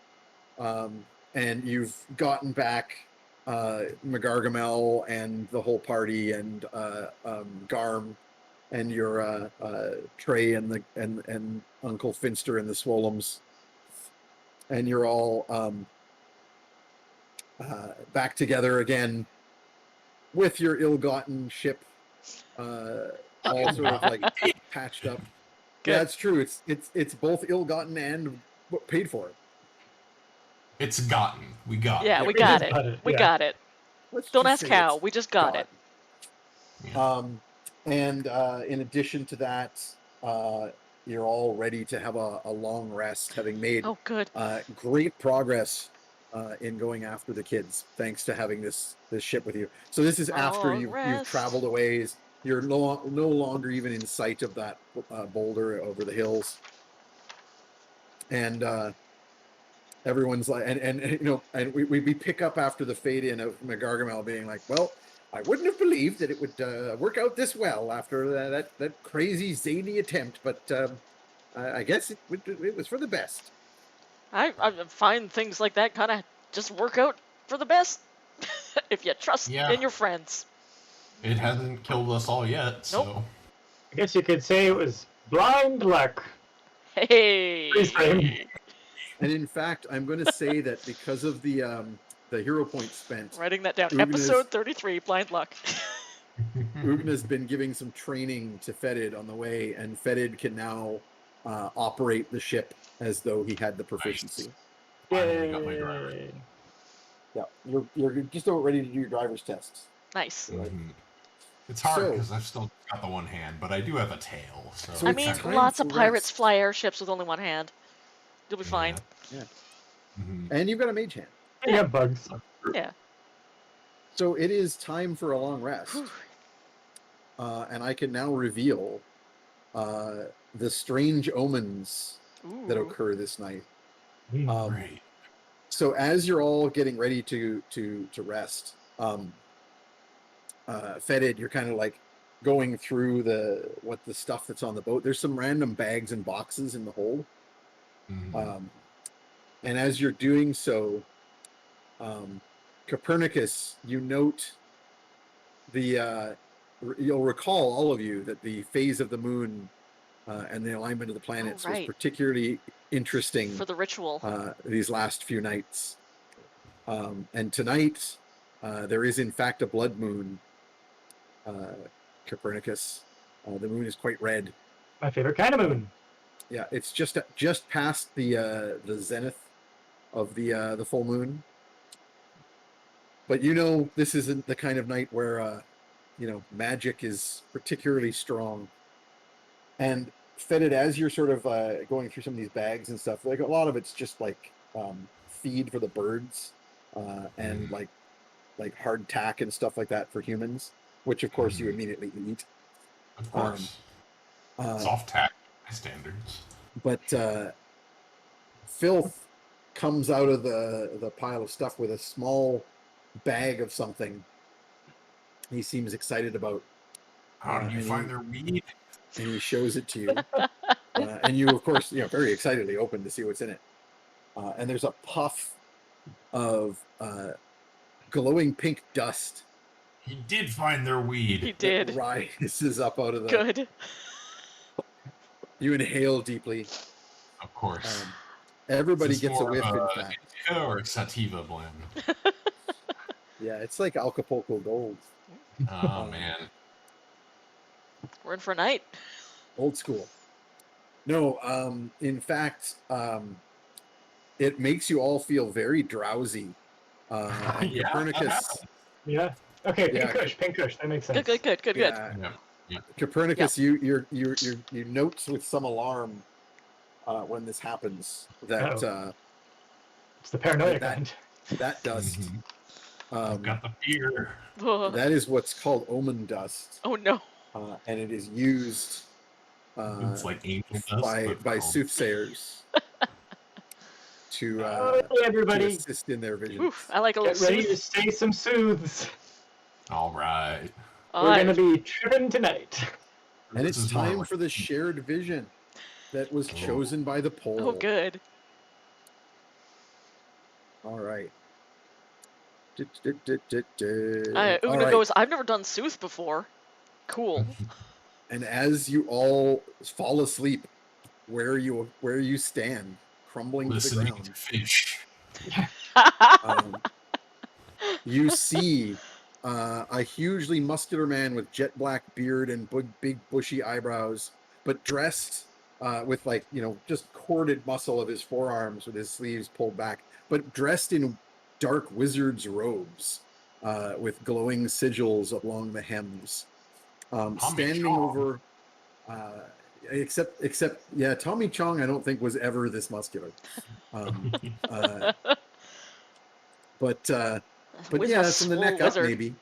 And you've gotten back McGargamel and the whole party, and Garm and your Trey and Uncle Finster and the Swolums, and you're all back together again with your ill-gotten ship, all sort of like patched up. Good. Yeah, that's true. It's both ill-gotten and paid for. It's gotten. We got Yeah, it. we got just got it. it, We yeah. got it. Let's Don't just ask say how. it's We just got it. gotten. And in addition to that, you're all ready to have a long rest, having made Oh, good. great progress in going after the kids, thanks to having this ship with you. So this is after Long you've rest. traveled a ways. You're no longer even in sight of that boulder over the hills, and everyone's like, and we pick up after the fade in of McGargamel being like, "Well, I wouldn't have believed that it would work out this well after that crazy zany attempt, but I guess it was for the best." I find things like that kind of just work out for the best if you trust Yeah. in your friends. It hasn't killed us all yet, so. I guess you could say it was blind luck. Hey. Freeze frame. And in fact, I'm going to say that because of the hero points spent, Writing that down. Ugna's- Episode 33, Blind Luck. Ugna's been giving some training to Fetid on the way, and Fetid can now operate the ship as though he had the proficiency. Finally got my driver. Yay. Yeah, you're just about ready to do your driver's tests. Nice. Mhm. It's hard So- because I've still got the one hand, but I do have a tail. So, So I it's mean, time lots for of pirates rest. fly airships with only one hand. You'll be fine. Mhm. And you've got a mage hand. You have bugs. Yeah. So it is time for a long rest. Whew. And I can now reveal the strange omens that Ooh. occur this night. Great. So as you're all getting ready to rest, Fetid, you're kind of like going through the stuff that's on the boat. There's some random bags and boxes in the hold. Mhm. And as you're doing so, Copernicus, you note you'll recall, all of you, that the phase of the moon and the alignment of the planets was right. particularly interesting For the ritual. these last few nights. And tonight, there is in fact a blood moon, Copernicus. The moon is quite red. My favorite kind of moon. Yeah, it's just past the zenith of the full moon. But this isn't the kind of night where magic is particularly strong. And Fetid, as you're sort of going through some of these bags and stuff, like a lot of it's just like feed for the birds, and like hardtack and stuff like that for humans, which of course you immediately eat. Of course. Uh, Soft tack by standards. but Filth comes out of the pile of stuff with a small bag of something he seems excited about. How did you and find their weed? and he shows it to you. And you, of course, very excitedly open to see what's in it. And there's a puff of glowing pink dust. He did find their weed. He did. That rises up out of the... Good. You inhale deeply. Of course. Everybody gets a whiff, in fact. Indica or sativa blend? Yeah, it's like Acapulco Gold. Oh, man. We're in for a night. Old school. No, in fact, it makes you all feel very drowsy. And Yeah, Copernicus... Yeah. Okay, Yeah. Pink Kush. That makes sense. Good. Yeah. Yeah. Copernicus, you notes with some alarm when this happens that It's the paranoia that- kind. that dust, I've got the fear. that is what's called omen dust, Oh no. and it is used It's like angel dust. by soothsayers to Hey, everybody, assist in their vision. Oof, I like a get little ready to sooth. say some soothes. All right. We're gonna be tripping tonight. And This it's is time normally- for the shared vision that was chosen by the poll. Oh, good. All right. All Uga right. goes, I've never done sooth before. Cool. And as you all fall asleep, where you stand, crumbling to the Listening ground, to fish. you see a hugely muscular man with jet black beard and big bushy eyebrows, but dressed with just corded muscle of his forearms with his sleeves pulled back, but dressed in dark wizard's robes with glowing sigils along the hems. Standing over, except Tommy Chong, I don't think was ever this muscular. But yeah, from the neck up, maybe.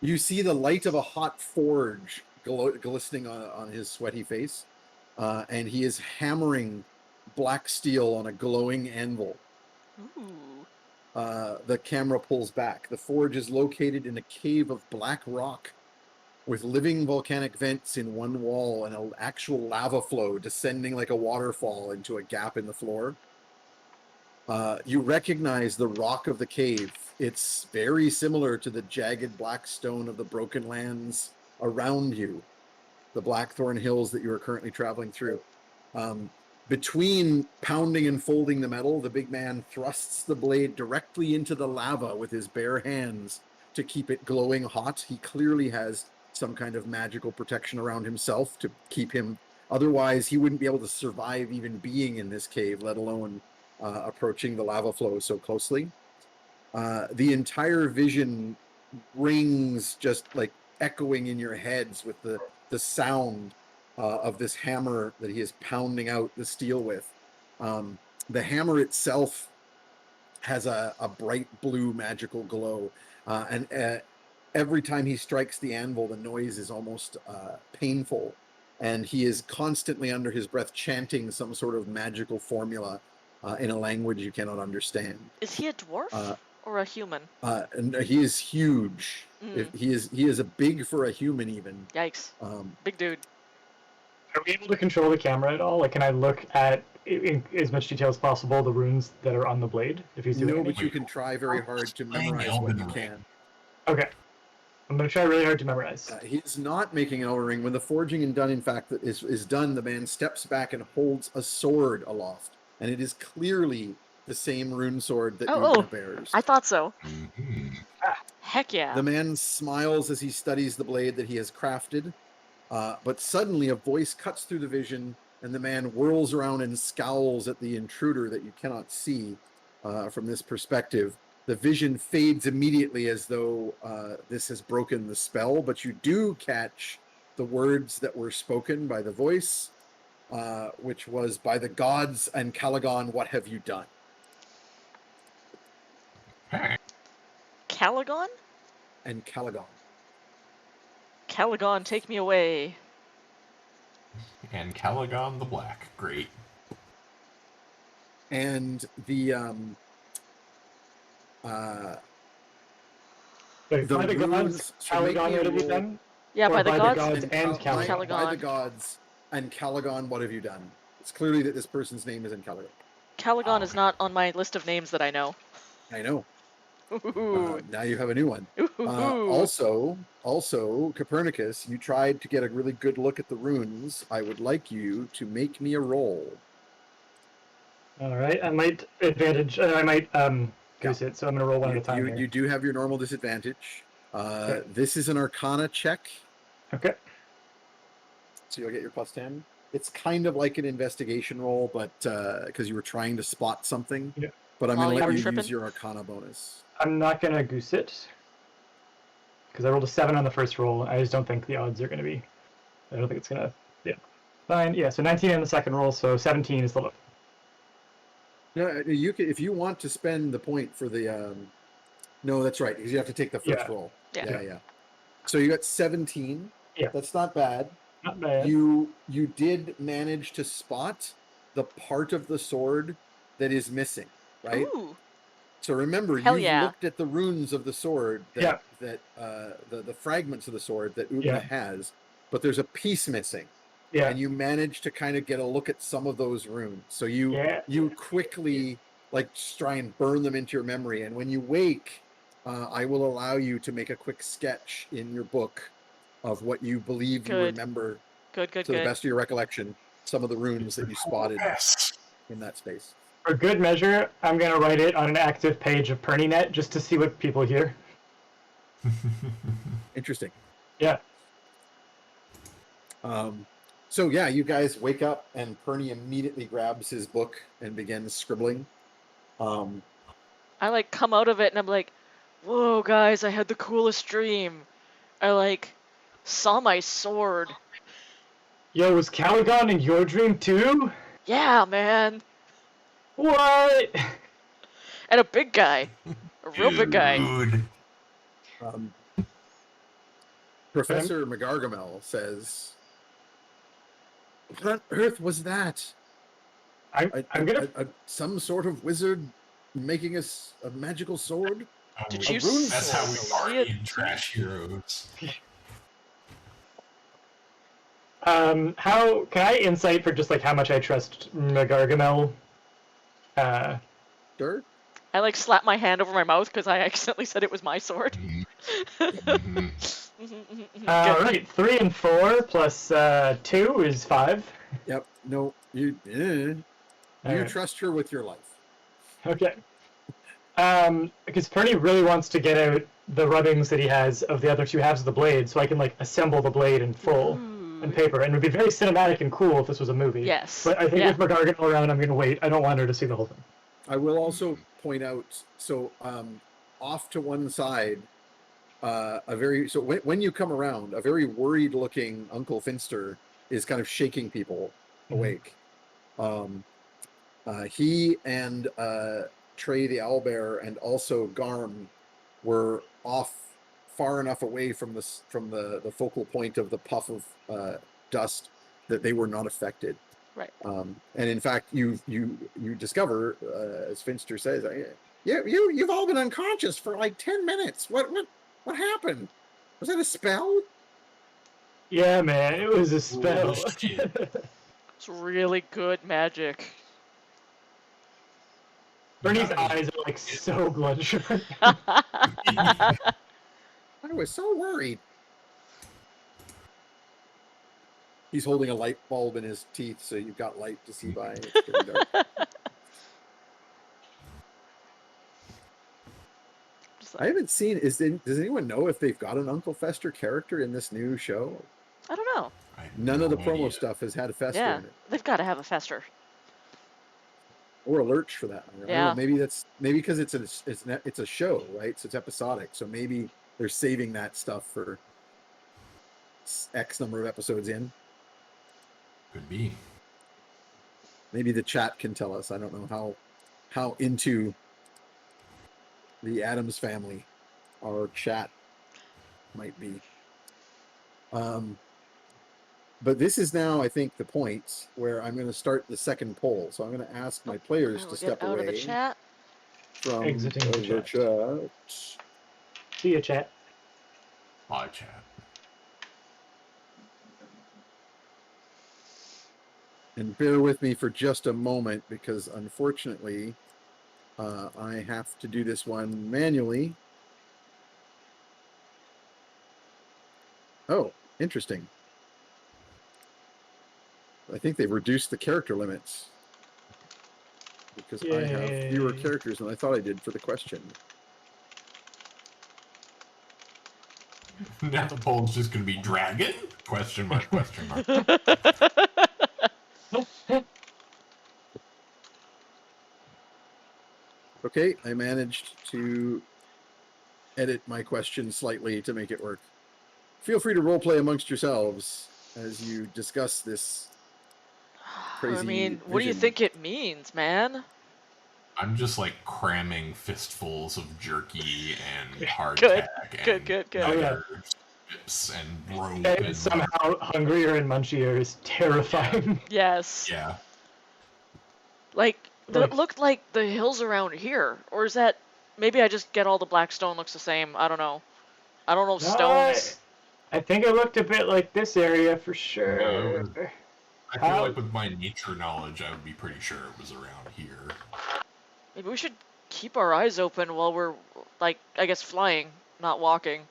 You see the light of a hot forge glistening on his sweaty face, and he is hammering black steel on a glowing anvil. Ooh. The camera pulls back. The forge is located in a cave of black rock with living volcanic vents in one wall and an actual lava flow descending like a waterfall into a gap in the floor. You recognize the rock of the cave. It's very similar to the jagged black stone of the broken lands around you, the Blackthorn Hills that you are currently traveling through. Between pounding and folding the metal, the big man thrusts the blade directly into the lava with his bare hands to keep it glowing hot. He clearly has some kind of magical protection around himself to keep him. Otherwise, he wouldn't be able to survive even being in this cave, let alone approaching the lava flow so closely. The entire vision rings just like echoing in your heads with the sound of this hammer that he is pounding out the steel with. The hammer itself has a bright blue magical glow, and every time he strikes the anvil, the noise is almost painful, and he is constantly under his breath chanting some sort of magical formula in a language you cannot understand. Is he a dwarf or a human? And he is huge. He is a big for a human even. Yikes. Big dude. Are we able to control the camera at all? Like, can I look at, in as much detail as possible, the runes that are on the blade? If he's doing but you can try very hard to memorize what you can. Okay. I'm going to try really hard to memorize. He's not making an Elden Ring. When the forging and done, in fact, is done, the man steps back and holds a sword aloft. And it is clearly the same rune sword that Uga bears. I thought so. Mm-hmm. Heck yeah. The man smiles as he studies the blade that he has crafted. But suddenly a voice cuts through the vision, and the man whirls around and scowls at the intruder that you cannot see from this perspective. The vision fades immediately as though this has broken the spell, but you do catch the words that were spoken by the voice. which was by the gods and Caligon, what have you done? Okay. Caligon? And Caligon. Caligon, take me away. And Caligon the Black. Great. And the Wait, the by the gods, runes. So make Caligon, me a what have you roll. done? Yeah, Or by the by the gods. gods and Caligon. By the Caligon. gods and Caligon, what have you done? It's clearly that this person's name is in Caligon. Caligon Oh, is not on my list of names that I know. I know. Ooh. Now you have a new one. Ooh. Also, Copernicus, you tried to get a really good look at the runes. I would like you to make me a roll. All right, I might goose it, so I'm gonna roll one at a time here. You do have your normal disadvantage. Okay. This is an Arcana check, Okay. so you'll get your +10. It's kind of like an investigation roll, but because you were trying to spot something. Yeah. But I'm While going to you let were you tripping? use your Arcana bonus. I'm not gonna goose it because I rolled a 7 on the first roll. I just don't think the odds are gonna be. I don't think it's gonna. Yeah. Fine. Yeah. So 19 on the second roll, so 17 is the low. No, you can if you want to spend the point for the. No, that's right, because you have to take the first Yeah. roll. Yeah. Yeah. So you got 17. Yeah. That's not bad. Not bad. You did manage to spot the part of the sword that is missing, right? Ooh. So remember, Hell you've yeah. looked at the runes of the sword Yeah. that the fragments of the sword that Utna Yeah. has, but there's a piece missing. Yeah. And you managed to kind of get a look at some of those runes. So you quickly like try and burn them into your memory. And when you wake, I will allow you to make a quick sketch in your book of what you believe you Good. remember Good. to the best of your recollection, some of the runes that you spotted Yes. in that space. For good measure, I'm gonna write it on an active page of PernieNet just to see what people hear. Interesting. Yeah. So yeah, you guys wake up and Pernie immediately grabs his book and begins scribbling. I like come out of it and I'm like, whoa, guys, I had the coolest dream. I like saw my sword. Yo, was Caligon in your dream too? Yeah, man. What? And a big guy. A real big guy. Dude. Professor McGargamel says, "What on earth was that? I'm gonna. Some sort of wizard making us a magical sword? Did Oh, you that's how we see party it? in Trash Heroes. How can I insight for just like how much I trust McGargamel? Sure. I like slapped my hand over my mouth because I accidentally said it was my sword. Mhm. All right, 3 and 4 plus 2 is 5. Yep. No. You Alright. trust her with your life. Okay. Because Pernie really wants to get out the rubbings that he has of the other two halves of the blade, so I can like assemble the blade in full on paper, and it would be very cinematic and cool if this was a movie. Yes. But I think Yeah. with McGargamel around, I'm gonna wait. I don't want her to see the whole thing. I will also point out, so off to one side, when you come around, a very worried looking Uncle Finster is kind of shaking people awake. He and Trey the Owlbear and also Garm were off far enough away from the focal point of the puff of dust that they were not affected. Right. And in fact, you discover, as Finster says, you've all been unconscious for like 10 minutes. What happened? Was that a spell? Yeah, man, it was a spell. shit. It's really good magic. Bernie's eyes are like so bloodshot. I was so worried. He's holding a light bulb in his teeth, so you've got light to see by. It's pretty dark. I haven't seen. Does anyone know if they've got an Uncle Fester character in this new show? I don't know. None of the promo stuff has had a Fester Yeah, in it, they've got to have a Fester. or a Lurch for that matter. I Yeah. don't know, maybe because it's a show, right? So it's episodic. So maybe they're saving that stuff for X number of episodes in. Could be. Maybe the chat can tell us. I don't know how into the Addams family our chat might be. But this is now, I think, the point where I'm going to start the second poll. So I'm going to ask my players I will to step get out away of the chat. from Exiting the the chat. chat. See ya, chat. Bye, chat. And bear with me for just a moment because unfortunately I have to do this one manually. Oh, interesting. I think they've reduced the character limits because I have fewer Yay. characters than I thought I did for the question. Now the poll's just going to be dragon? Question mark, question mark. Okay, I managed to edit my question slightly to make it work. Feel free to roleplay amongst yourselves as you discuss this crazy I mean, what do you vision. think it means, man? I'm just like cramming fistfuls of jerky and Good, hardtack good, and good, good. Oh, yeah. leather strips and rope And and somehow hungrier and munchier is terrifying. Yes. yeah. Like, Like- it looked like the hills around here. Or is that... Maybe I just get all the black stone looks the same. I don't know. I don't know stones. I think it looked a bit like this area for No, sure. I feel like with my nature knowledge, I would be pretty sure it was around here. Maybe we should keep our eyes open while we're, like, I guess flying, not walking.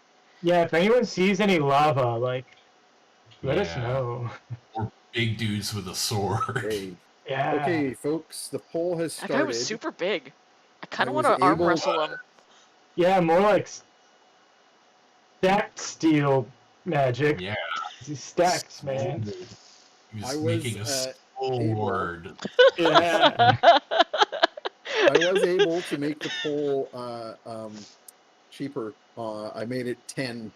Yeah, if anyone sees any lava, like, let us Yeah. know. Or big dudes with a sword. Okay. Yeah. Okay, folks, the poll has That started. guy was super big. I kind I of was want to arm able- wrestle him. Yeah, more like stacked steel magic. Yeah. He stacks, man. He was I was, making a sword. Yeah. I was able to make the poll cheaper. I made it 10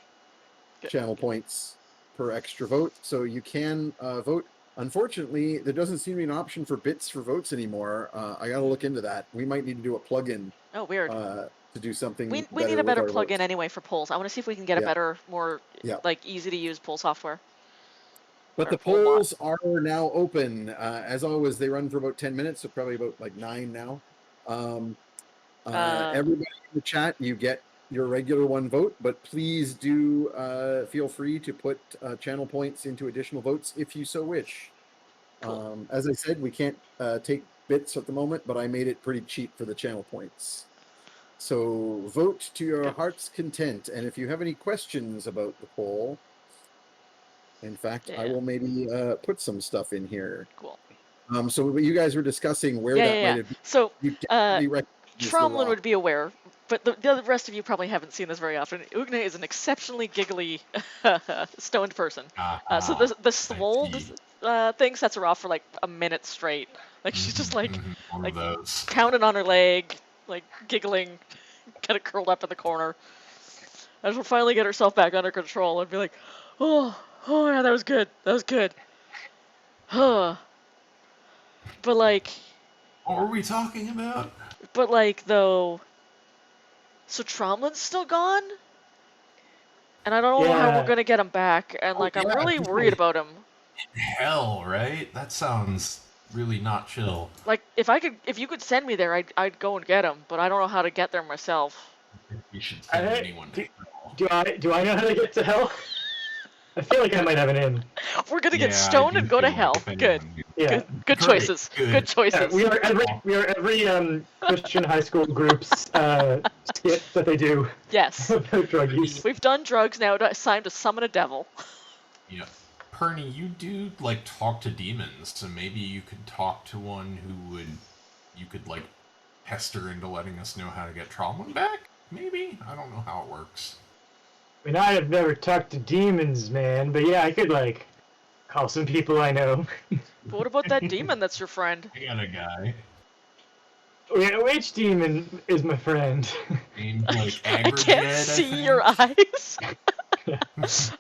channel points per extra vote, so you can vote. Unfortunately, there doesn't seem to be an option for bits for votes anymore. I got to look into that. We might need to do a plugin Oh, weird. to do something. We better need a with better our plugin votes. anyway for polls. I want to see if we can get a Yeah. better, more, Yeah. like, easy-to-use poll software. But Or the poll bot. polls are now open. As always, they run for about 10 minutes, so probably about like 9 now. Everybody in the chat, you get your regular one vote, but please do feel free to put channel points into additional votes if you so wish. Cool. As I said, we can't take bits at the moment, but I made it pretty cheap for the channel points. So vote to your Good. heart's content. And if you have any questions about the poll, in fact, I Yeah. will maybe put some stuff in here. Cool. So you guys were discussing where Yeah, that yeah, might yeah. have been. So, You definitely recognize the Tromlin rock. would be aware, but the other rest of you probably haven't seen this very often. Ugne is an exceptionally giggly, stoned person. So the swolled thing sets her off for like a minute straight. Like she's just like one like of those. pounding on her leg, like giggling, kind of curled up in the corner. And she'll finally get herself back under control and be like, oh yeah, that was good, that was good. Huh. But like, What were we talking about? though, so Tromlin's still gone? And I don't know how we're Yeah. gonna get him back, and like, I'm yeah, really worried about him. Hell, right? That sounds really not chill. Like, if you could send me there, I'd go and get him, but I don't know how to get there myself. You should send I- anyone to hell. Do I know how to get to hell? I feel like I might have an in. We're gonna get Yeah, I stoned do and go to feel hell. like if Good, anyone- Yeah. good Great, choices. good. Good choices. We are every Christian high school group's skit that they do Yes, about drug use. we've done drugs now. It's time to summon a devil. Yeah. Pernie, you do, like, talk to demons, so maybe you could talk to one who you could, like, pester into letting us know how to get Tromlin back? Maybe? I don't know how it works. I mean, I have never talked to demons, man, but yeah, I could, like, call some people I know. But what about that demon that's your friend? I got a guy Which demon is my friend? named, like, I Agrajed, can't see think. your eyes.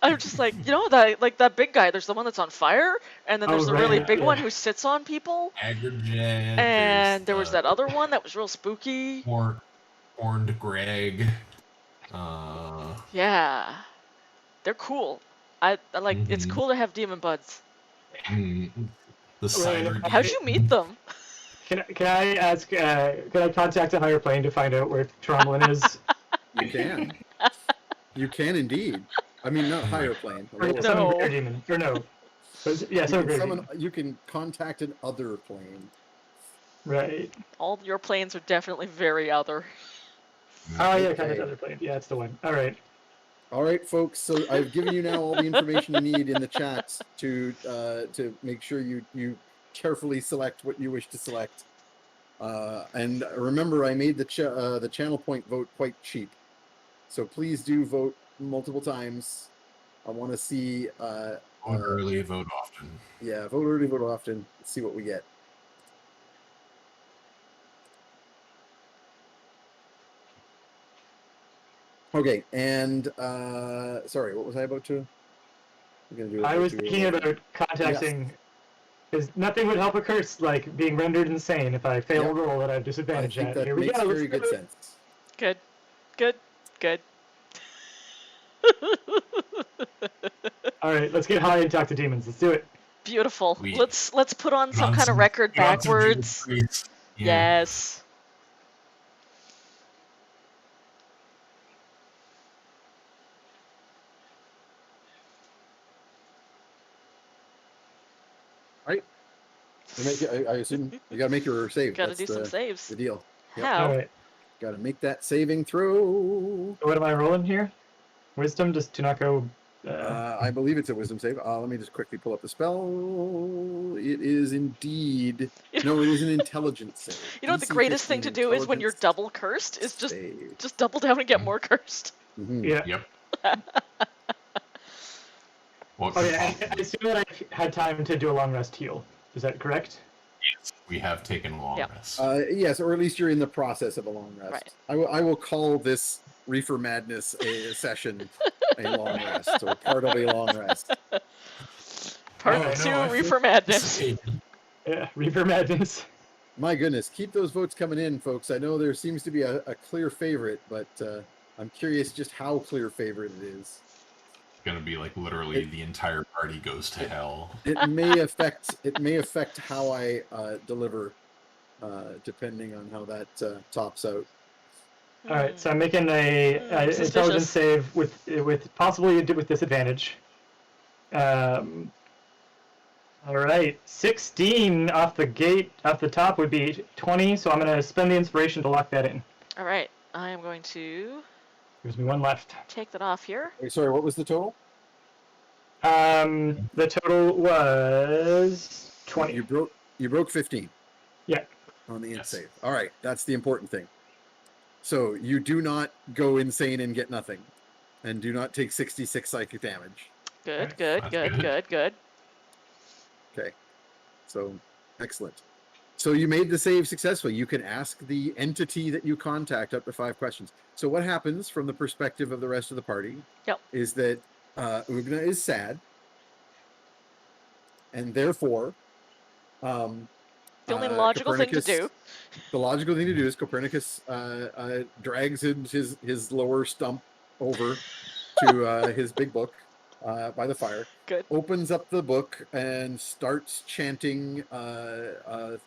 I'm just like, that like that big guy. There's the one that's on fire, and then Oh, there's the really right, big one yeah. who sits on people. Agrijet, And there was there's that other one that was real spooky. the horned Greg. Yeah, they're cool. I like. It's Mhm. cool to have demon buds. The cider How'd you meet them? Can I ask? Can I contact a higher plane to find out where Tromblin is? You can. You can indeed. I mean, not Oh my higher God. plane. A Or lower summon No. greater demon? Or no? Yeah, You summon can greater summon. demon. You can contact an other plane. Right. All your planes are definitely very other. Oh yeah, Okay. contact other plane. Yeah, it's the one. All right. All right, folks. So I've given you now all the information you need in the chat to make sure you carefully select what you wish to select. And remember, I made the channel point vote quite cheap, so please do vote multiple times. I want to see. Vote early, vote often. Yeah, vote early, vote often. Let's see what we get. Okay, and sorry, what was I about to? I'm gonna do. I was thinking about contacting. Because nothing would help a curse like being rendered insane if I fail Yep. a roll that I have I disadvantage think at. that Here we makes go. very Let's good do it. sense. Good, good, good. All right, let's get high and talk to demons. Let's do it. Beautiful. We Let's put on put some on kind of some record put on some Judas backwards. Priest. Yeah. Yes. All right. I assume you gotta make your save. Gotta That's do some the saves. deal. Yep. All How? right. Gotta make that saving throw. So what am I rolling here? Wisdom, just to not go. I believe it's a wisdom save. Let me just quickly pull up the spell. It is indeed. No, it is an intelligence save. You know what the DC greatest 15 thing to do is when you're intelligence double cursed is save. just double down and get more cursed. Mhm. Yeah. Yep. What Oh could yeah, and I possibly? assume that I've had time to do a long rest heal. Is that correct? Yes, we have taken a long Yep. rest. Yes, or at least you're in the process of a long rest. Right. I will call this Reefer Madness a session a long rest, or part of a long rest. Part Oh, 2, no, I feel Reefer Madness. anticipated. Yeah, Reaper Madness. My goodness, keep those votes coming in, folks. I know there seems to be a clear favorite, but I'm curious just how clear favorite it is. It's gonna be like literally the entire party goes to hell. It may affect how I deliver, depending on how that tops out. All right, so I'm making a intelligence Suspicious. save with possibly with disadvantage. All right, 16 off the gate, off the top would be 20, so I'm going to spend the inspiration to lock that in. All right. I am going to Gives me one left. take that off here. Wait, sorry, what was the total? The total was 20. You broke 15. Yeah. On the int Yes. save. All right, that's the important thing. So you do not go insane and get nothing, and do not take 66 psychic damage. Good, Right. good, That's good, good. good, good. Okay, so excellent. So you made the save successfully. You can ask the entity that you contact up to 5 questions. So what happens from the perspective of the rest of the party Yep. is that Ugna is sad, and therefore The only logical thing to do. The logical thing to do is Copernicus drags his lower stump over to his big book by the fire. Good. Opens up the book and starts chanting,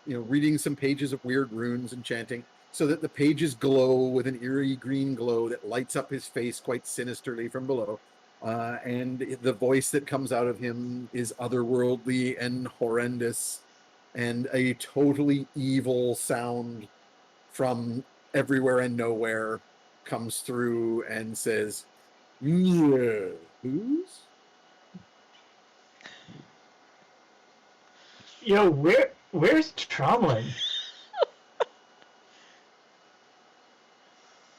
reading some pages of weird runes and chanting, so that the pages glow with an eerie green glow that lights up his face quite sinisterly from below. And the voice that comes out of him is otherworldly and horrendous, and a totally evil sound from everywhere and nowhere comes through and says, "Yeah, who's?" Yo, where's Tromlin?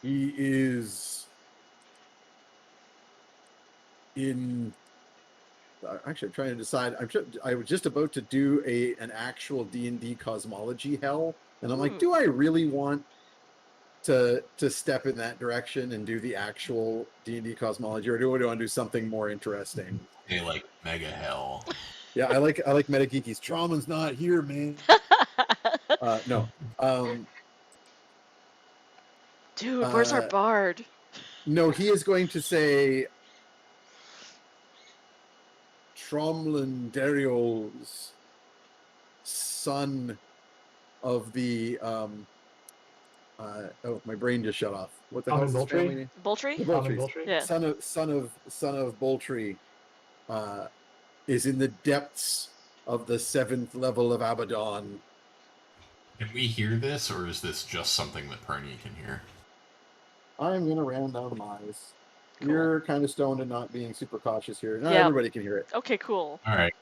He is in. Actually, I'm trying to decide. I was just about to do an actual D&D cosmology hell, and I'm like, Ooh. do I really want to step in that direction and do the actual D&D cosmology, or do we want to do something more interesting? Hey, like mega hell. Yeah, I like Metageeky's Trauma's not here, man. No. Dude, where's our bard? No, he is going to say Tromlin Dariol's son of the my brain just shut off. What the hell is his family name? Boltree? The Common Boltrees. Boltree? Yeah. Son of Boltree is in the depths of the 7th level of Abaddon. Can we hear this, or is this just something that Pernie can hear? I'm gonna randomize. Cool. You're kind of stoned and not being super cautious here. No, Yeah. everybody can hear it. Okay, cool. All right.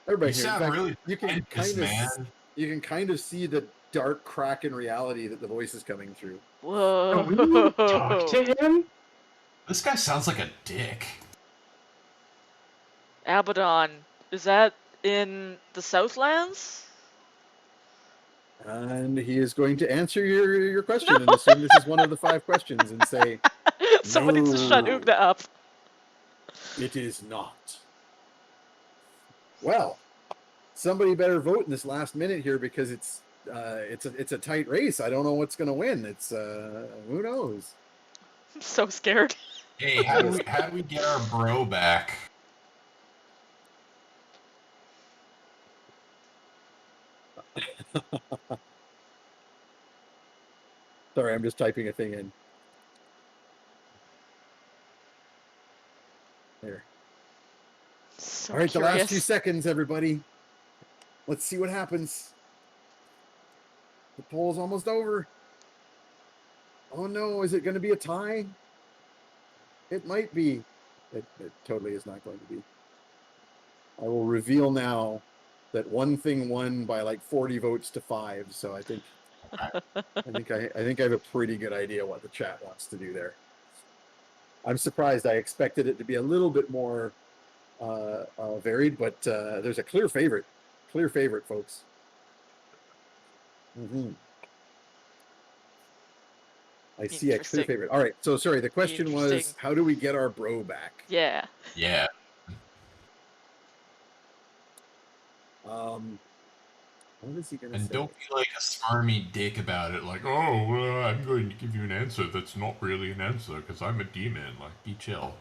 Everybody You can hear it. In sound fact, really you can pretentious, kind of man. you can kind of see the dark crack in reality that the voice is coming through. Can we talk Whoa. to him? This guy sounds like a dick. Abaddon. Is that in the Southlands? And he is going to answer your question and assume this is one of the 5 questions and say, Someone needs to shut No. Ugna up. it is not. Well, somebody better vote in this last minute here because it's a tight race. I don't know what's going to win. It's who knows. I'm so scared. Hey, how do we get our bro back? Sorry, I'm just typing a thing in. There. So All right, the last few curious. seconds, everybody. Let's see what happens. The poll's almost over. Oh no, is it going to be a tie? It might be. It totally is not going to be. I will reveal now that one thing won by like 40 votes to 5. So I think I think I have a pretty good idea what the chat wants to do there. I'm surprised. I expected it to be a little bit more varied, but there's a clear favorite. Clear favorite, folks. I see a clear Interesting. favorite. All right. So sorry. The question was, Interesting. how do we get our bro back? Yeah. Yeah. What is he gonna And say? don't be like a smarmy dick about it, like, oh, well, I'm going to give you an answer that's not really an answer because I'm a demon. Like, be chill.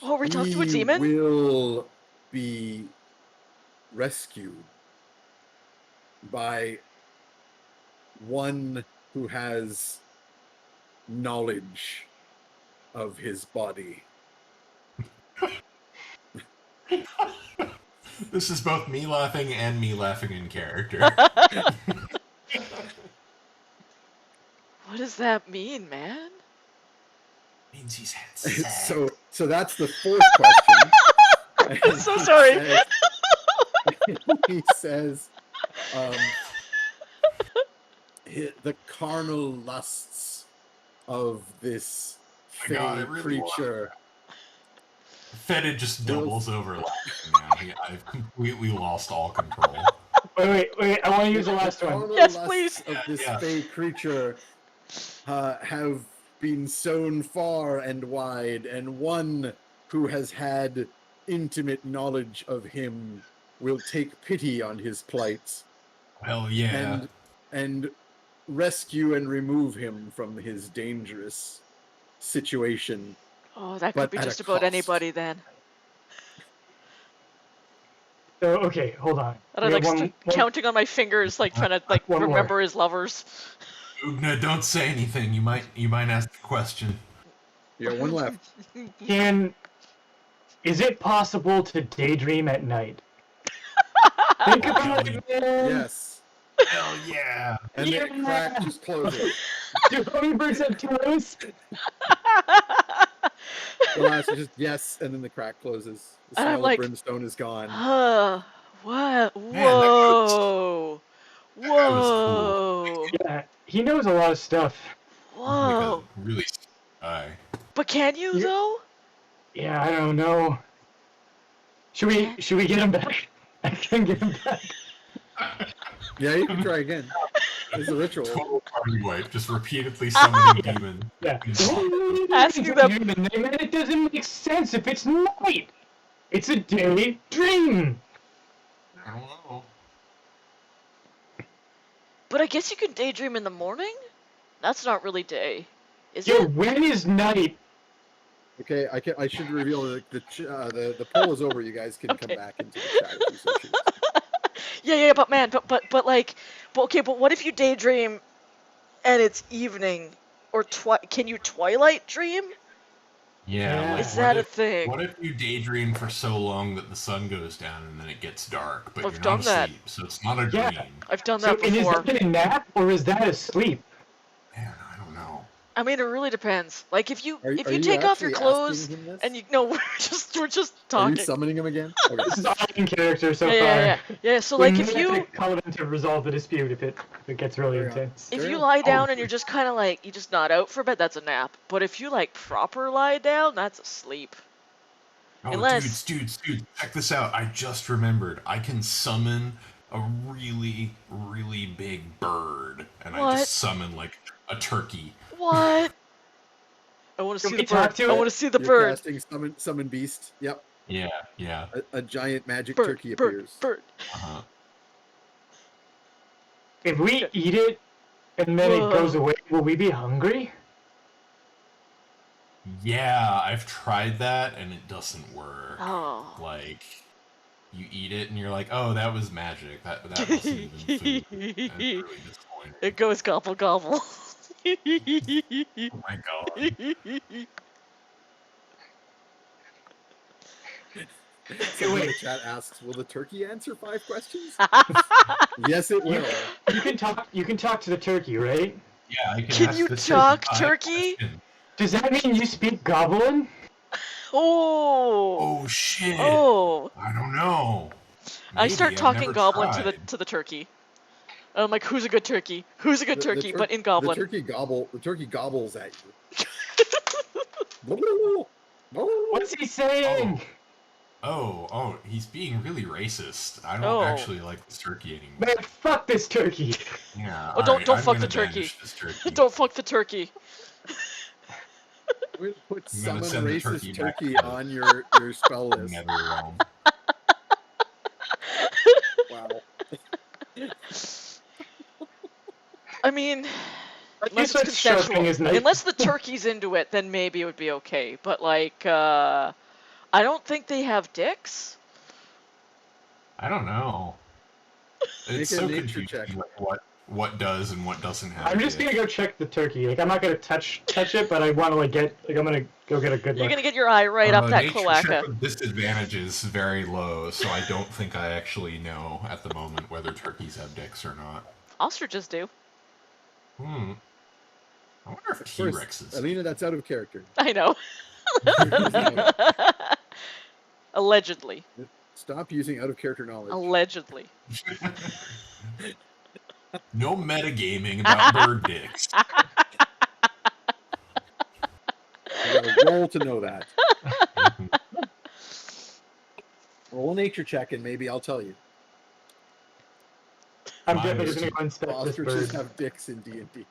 Oh, we talked to a He demon? will be rescued by one who has knowledge of his body. This is both me laughing and me laughing in character. What does that mean, man? Means he's had sex. So that's the 4th question. I'm so sorry. He says the carnal lusts of this My God, fey I really creature. Feta just doubles over laughing now. I've completely lost all control. Wait, I want to use the last one. carnal Yes, lusts please. of this Yeah. fey creature have been sown far and wide, and one who has had intimate knowledge of him will take pity on his plight Hell yeah. and rescue and remove him from his dangerous situation. Oh, that But could be at a just about cost. anybody then. So, okay, hold on. And I'm We like have one- counting on my fingers, like trying to like One more. remember his lovers. Ugna, don't say anything. You might ask the question. You got one left. Is it possible to daydream at night? Think about it, man. Yes. Hell yeah. And then it crack just closes. Do hummingbirds have toes? The last is just yes, and then the crack closes. The And I'm smell like, of brimstone is gone. What? that Whoa. That guy was Whoa. Yeah, he knows a lot of stuff. Whoa. Like a really guy. But can you Yeah. though? Yeah, I don't know. Should we get him back? I can get him back. Yeah, you can try again. It's a ritual. Total party wipe, just repeatedly summoning demons. Yeah. Asking them- It doesn't make sense if it's night. It's a day dream. I don't know. But I guess you can daydream in the morning? That's not really day. Is Yo, it? when is night? Okay, I should reveal the poll is over. You guys can Okay. come back into the chat if you so choose. Yeah, but man, but like, but what if you daydream and it's evening, or can you twilight dream? Yeah. Like, Is that a thing? What if you daydream for so long that the sun goes down and then it gets dark, but I've you're done not that. asleep, so it's not a Yeah. dream? I've done So, that and is before. that a nap or is that a sleep? Man, I don't know. I mean, it really depends. Like if you Are you take off your actually clothes asking him this? and we're just Are talking. you summoning him again? Okay. This is all in character so yeah. far. So We like if may have you to call them to resolve the dispute if it gets really Carry on. intense. if Carry you on. lie down Oh. and you're just kind of like you just nod out for a bit, that's a nap. But if you like proper lie down, that's a sleep. Oh, Unless- dudes, check this out. I just remembered. I can summon a really, really big bird, and I What? just summon like a turkey. What? I want to Can see we the bird. talk to I it? want to see the You're bird. casting summon beast. Yep. Yeah. A giant magic Bird. turkey Bird. appears. Bird. Uh-huh. If we eat it and then Whoa. it goes away, will we be hungry? Yeah, I've tried that, and it doesn't work. Oh. Like, you eat it, and you're like, oh, that was magic. That wasn't even food. That's really disappointing. It goes gobble gobble. Oh my god. Someone in the chat asks, "Will the turkey answer 5 questions?" Yes, it will. You can talk to the turkey, right? Yeah, I can Can ask you the talk, five turkey? questions. Does that mean you speak goblin? Oh. Oh shit! Oh. I don't know. I Maybe, start I've talking never goblin tried. to the turkey. I'm like, who's a good turkey? Who's a good turkey? But in goblin. The turkey gobbles at you. What's he saying? Oh, he's being really racist. I don't Oh. actually like this turkey anymore. Man, fuck this turkey. Yeah. Oh, don't alright, I'm fuck the gonna turkey. banish this turkey. Don't fuck the turkey. We'll put I'm gonna summon send the racist turkey back turkey to on your spell list. Nether realm. Wow. I mean, Like, unless you it's start sharpening consensual. his knife. Unless the turkey's into it, then maybe it would be okay. But like, I don't think they have dicks. I don't know. Make It's a so nature confusing, check. like what does and what doesn't have. I'm just dick. gonna go check the turkey. Like, I'm not gonna touch it, but I want to I'm gonna go get a good You're look. gonna get your eye right up that nature cloaca. check with disadvantage is very low, so I don't think I actually know at the moment whether turkeys have dicks or not. Ostriches do. I wonder if First, T-Rexes. Alina, that's out of character. I know. Allegedly. Stop using out of character knowledge. Allegedly. No metagaming about bird dicks. You gotta roll to know that. Roll a nature check and maybe I'll tell you. I'm Mine definitely is just gonna inspect this Ostriches bird. have dicks in D&D.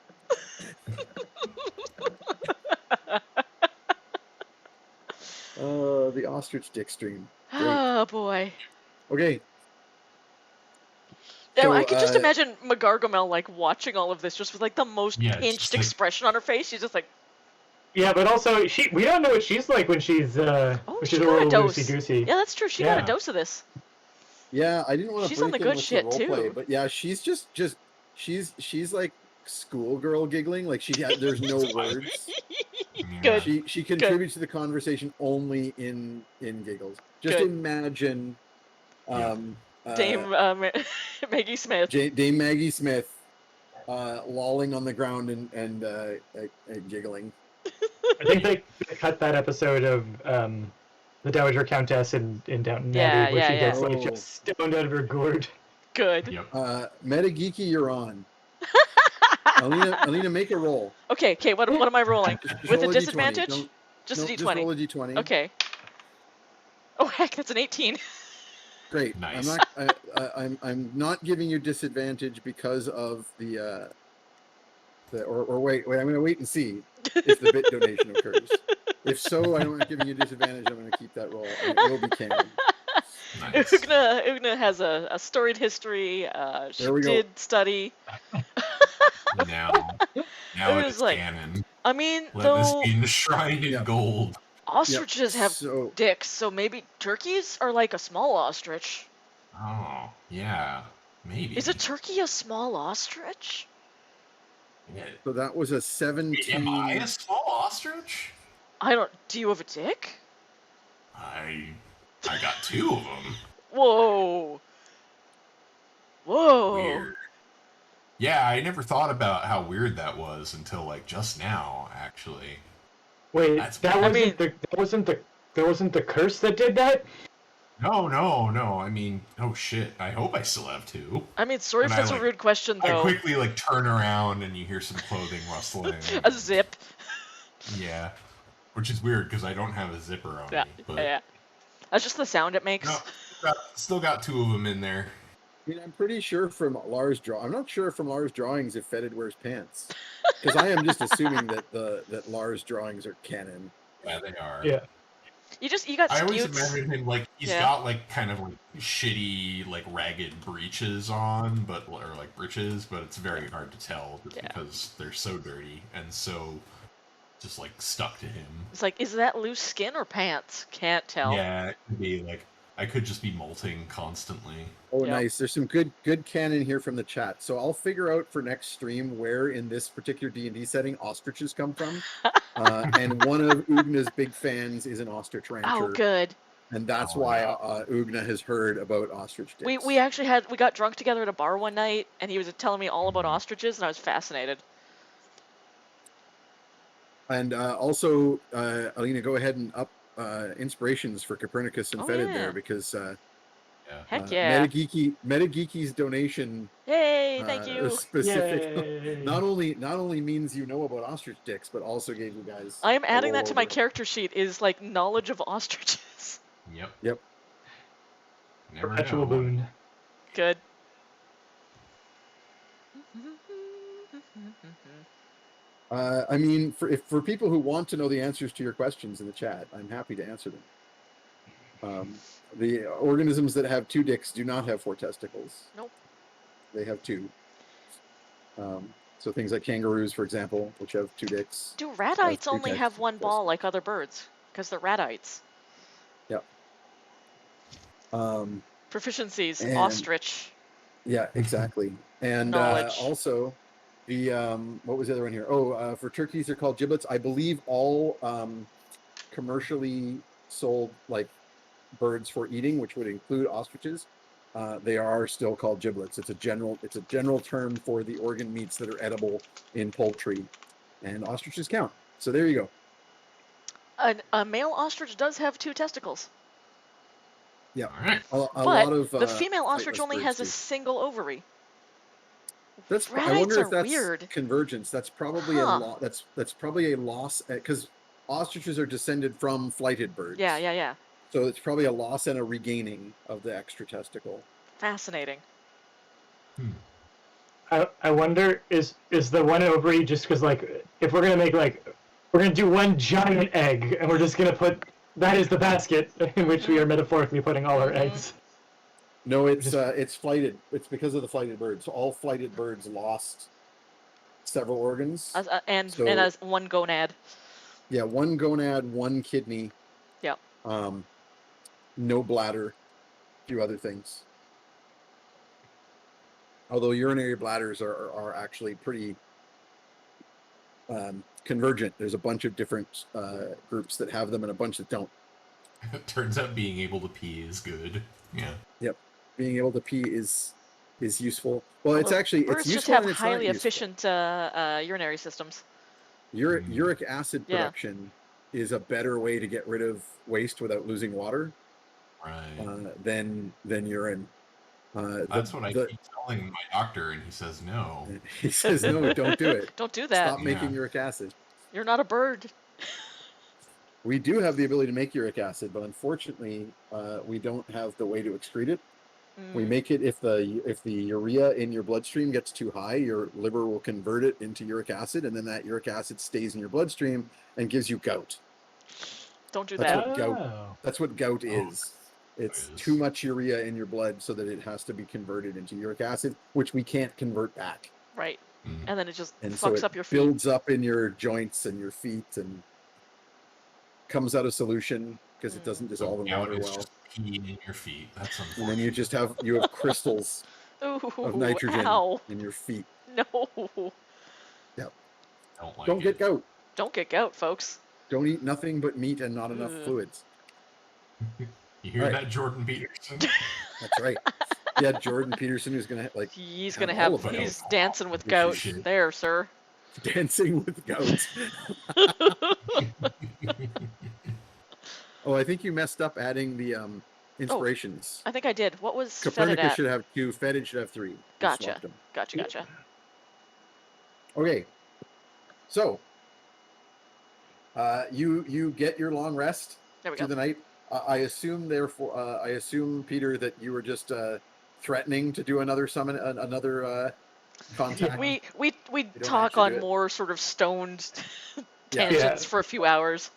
The ostrich dick stream. Great. Oh boy. Okay. Yeah, So, I could just imagine McGargamel like watching all of this just with like the most Yeah, it's pinched just like- expression on her face. She's just like, Yeah, but also we don't know what she's like when she's when she she's a got a little dose. loosey goosey. yeah, that's true. She got Yeah. a dose of this. Yeah, I didn't want to She's break on the in good with shit, the roleplay, too. but yeah, she's just she's like schoolgirl giggling. Like there's no words. Yeah. Good. She contributes to the conversation only in giggles. Just Good. imagine Dame Maggie Smith. Dame Maggie Smith lolling on the ground and giggling. I think they cut that episode of the Dowager Countess in Downton Abbey where she yeah. gets Oh. like just stoned out of her gourd. Good. Yep. Metageeky, you're on. Alina, make a roll. Okay. What am I rolling? Just With a roll D20. disadvantage? Don't- Just no, a Just d20. roll a d20. Okay. Oh heck, that's an 18. Great. Nice. I'm not giving you disadvantage because of the or wait. I'm going to wait and see if the bit donation occurs. If so, I'm not giving you disadvantage. I'm going to keep that roll, and it will be canon. Nice. Ugna has a storied history. She There we go. did study. Now It it was is like, canon. I mean, Let this though be enshrined in Yep. gold. ostriches have So dicks, so maybe turkeys are like a small ostrich. Oh, yeah. Maybe. Is a turkey a small ostrich? Yeah. so that was a 17. Am I a small ostrich? I don't. Do you have a dick? I got 2 of them. Whoa. Whoa. Weird. Yeah, I never thought about how weird that was until like just now, actually. Wait, That's- that I wasn't mean- that wasn't the curse that did that? No. I mean, oh shit. I hope I still have 2. I mean, sorry if And I, that's a like- rude question, I though. quickly like turn around and you hear some clothing rustling. A zip. Yeah. Which is weird because I don't have a zipper on Yeah. me. But Yeah. That's just the sound it makes. no, still got 2 of them in there. I mean, I'm pretty sure from Lars' I'm not sure from Lars' drawings if Fetid wears pants, because I am just assuming that Lars' drawings are canon. Yeah, they are. Yeah. You got I always scutes. imagine him like he's Yeah. got like kind of like shitty like ragged breeches on, or like breeches, but it's very hard to tell just Yeah. because they're so dirty and so just like stuck to him. It's like, is that loose skin or pants? Can't tell. Yeah, it could be like I could just be molting constantly. Oh, Yep. nice. There's some good canon here from the chat. So I'll figure out for next stream where in this particular D&D setting ostriches come from. And one of Ugna's big fans is an ostrich rancher. Oh, good. And that's Oh, why yeah. Ugna has heard about ostrich dicks. We actually we got drunk together at a bar one night, and he was telling me all about ostriches, and I was fascinated. And also, Alina, go ahead and up inspirations for Copernicus and Oh, Fetid yeah. there, because Yeah. Heck yeah. Metageeky's donation Yay, thank you. specific Yay. not only means you know about ostrich dicks, but also gave you guys. I am a adding that to my rollover. character sheet, is like knowledge of ostriches. Yep. Never Perpetual know. boon. Good. I mean, for people who want to know the answers to your questions in the chat, I'm happy to answer them. The organisms that have 2 dicks do not have 4 testicles. Nope. They have 2. So things like kangaroos, for example, which have 2 dicks. Do radites three only have one testicles. ball like other birds? Because they're radites. Yep. Proficiencies, And- ostrich. Yeah, exactly. And Knowledge. also, the what was the other one here? Oh, for turkeys, they're called giblets. I believe all commercially sold like birds for eating, which would include ostriches, they are still called giblets. It's a general term for the organ meats that are edible in poultry, and ostriches count. So there you go. A male ostrich does have 2 testicles, Yeah, All right. a but lot of the female flightless ostrich only birds has do. a single ovary. That's. I Radites wonder if are that's weird. convergence. That's probably Huh. that's probably a loss, because ostriches are descended from flighted birds. Yeah. So it's probably a loss and a regaining of the extra testicle. Fascinating. I wonder is the one ovary just because like if we're gonna make like we're gonna do one giant egg and we're just gonna put that is the basket in which we are metaphorically putting all our Mhm. eggs. No, it's flighted. It's because of the flighted birds. All flighted birds lost several organs. And So- as one gonad. Yeah, one gonad, one kidney. Yep. No bladder, a few other things. Although urinary bladders are actually pretty convergent. There's a bunch of different groups that have them and a bunch that don't. It turns out being able to pee is good. Yeah. Being able to pee is useful. Well, it's Although actually birds it's just useful have and it's not highly useful. efficient urinary systems. Uric acid Yeah. production is a better way to get rid of waste without losing water Right. than urine. That's what I keep telling my doctor, and he says no. He says, no, don't do it. Don't do that. Stop making Yeah. uric acid. You're not a bird. We do have the ability to make uric acid, but unfortunately, we don't have the way to excrete it. We make it if the urea in your bloodstream gets too high, your liver will convert it into uric acid, and then that uric acid stays in your bloodstream and gives you gout. Don't do That's that. what gout. Oh. That's what gout is. It's too much urea in your blood, so that it has to be converted into uric acid, which we can't convert back. Right. Mm. And then it just And so fucks it up your feet. builds up in your joints and your feet, and comes out of solution because it doesn't dissolve in Now water it's well. just pee in your feet. That's unfortunate. And then you just have crystals Ooh, of nitrogen ow. in your feet. No. Don't like Don't it. get gout. Don't get gout, folks. Don't eat nothing but meat and not enough Ugh. fluids. You hear Right. that, Jordan Peterson? That's right. Yeah, Jordan Peterson is gonna like He's have gonna all have. of it. He's dancing with This gout. shit. There, sir. dancing with goats. Oh, I think you messed up adding the inspirations. I think I did. What was Fetid Copernicus at? should have 2, Fetid should have 3. You Gotcha. swapped them. Gotcha. Okay. So you get your long rest There we through go. the night. I assume, therefore, Peter, that you were just threatening to do another summon, another contact. We don't talk actually on do it. more sort of stoned Yeah. tangents Yeah. for a few hours.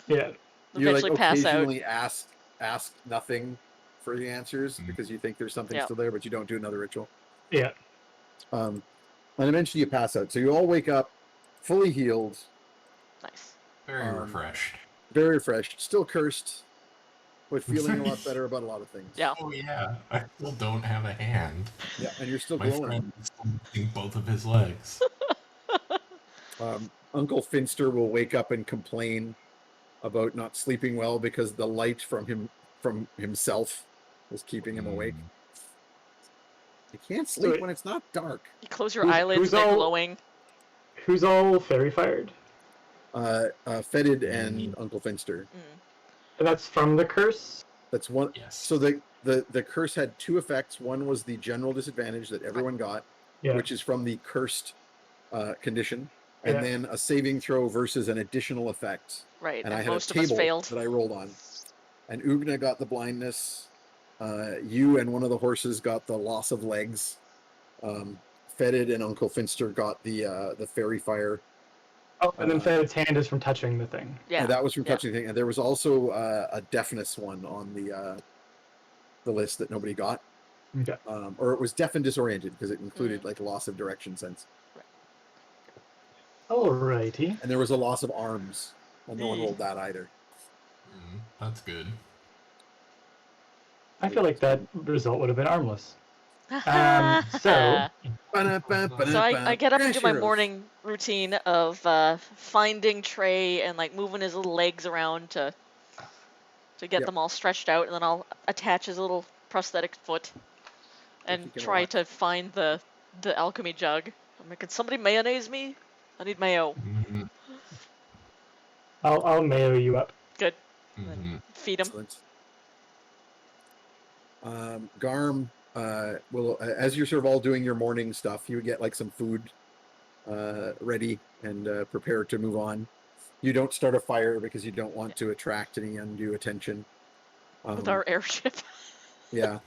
Yeah. You Eventually pass out. occasionally ask nothing for the answers because you think there's something Yeah. still there, but you don't do another ritual. Yeah. And eventually you pass out. So you all wake up fully healed, Nice. Very refreshed. very refreshed, still cursed, but feeling a lot better about a lot of things. Yeah. Oh yeah, I still don't have a hand. Yeah, and you're still My glowing. friend is still missing both of his legs. Uncle Finster will wake up and complain about not sleeping well because the light from himself was keeping him awake. You can't sleep when it's not dark. You close your Who's- eyelids who's and they're all- glowing. Who's all fairy fired? Fetid and Uncle Finster. And that's from the curse? That's one. Yes. So the curse had 2 effects. One was the general disadvantage that everyone got, Yeah. which is from the cursed condition, and Yeah. then a saving throw versus an additional effect. Right. And I And had a most of us table failed. that I rolled on. And Ugna got the blindness. You and one of the horses got the loss of legs. Fetid and Uncle Finster got the fairy fire. Oh, and then Fed's hand is from touching the thing. Yeah. And that was from yeah. touching the thing. And there was also a deafness one on the list that nobody got. Okay. Or it was deaf and disoriented because it included like loss of direction sense. Alrighty. And there was a loss of arms. And no one Eee. rolled that either. That's good. I feel like that result would have been armless. So- So I get up and do my Heroes. morning routine of finding Trey and like moving his little legs around to get Yep. them all stretched out, and then I'll attach his little prosthetic foot and you can try watch. to find the alchemy jug. I'm like, can somebody mayonnaise me? I need mayo. Mhm. I'll mayo you up. Good. Mhm. Feed him. Excellent. Garm will, as you're sort of all doing your morning stuff, you would get like some food ready and prepared to move on. You don't start a fire because you don't want to attract any undue attention. With our airship. Yeah.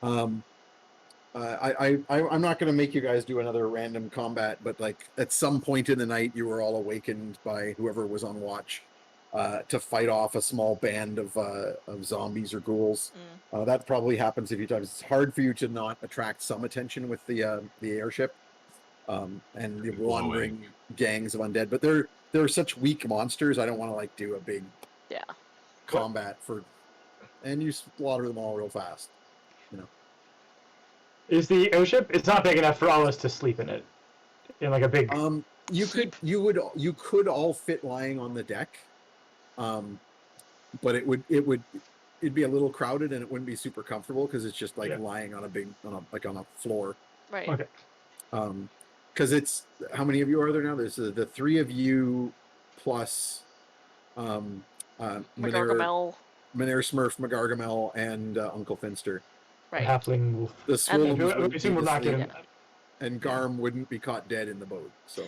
I'm not going to make you guys do another random combat, but like at some point in the night, you were all awakened by whoever was on watch to fight off a small band of zombies or ghouls. That probably happens a few times. It's hard for you to not attract some attention with the airship and the wandering gangs of undead. But they're such weak monsters. I don't want to like do a big combat and you slaughter them all real fast. Is the airship? It's not big enough for all of us to sleep in it. In like a big. You could all fit lying on the deck, but it'd be a little crowded and it wouldn't be super comfortable because it's just like lying on a floor. Right. Okay. Because it's how many of you are there now? There's the 3 of you plus McGargamel. Mynheer Smurf, McGargamel, and Uncle Finster. Right. Halfling wolf. The And Swolens then- I wouldn't assume be we're not asleep, getting. and Garm wouldn't be caught dead in the boat. So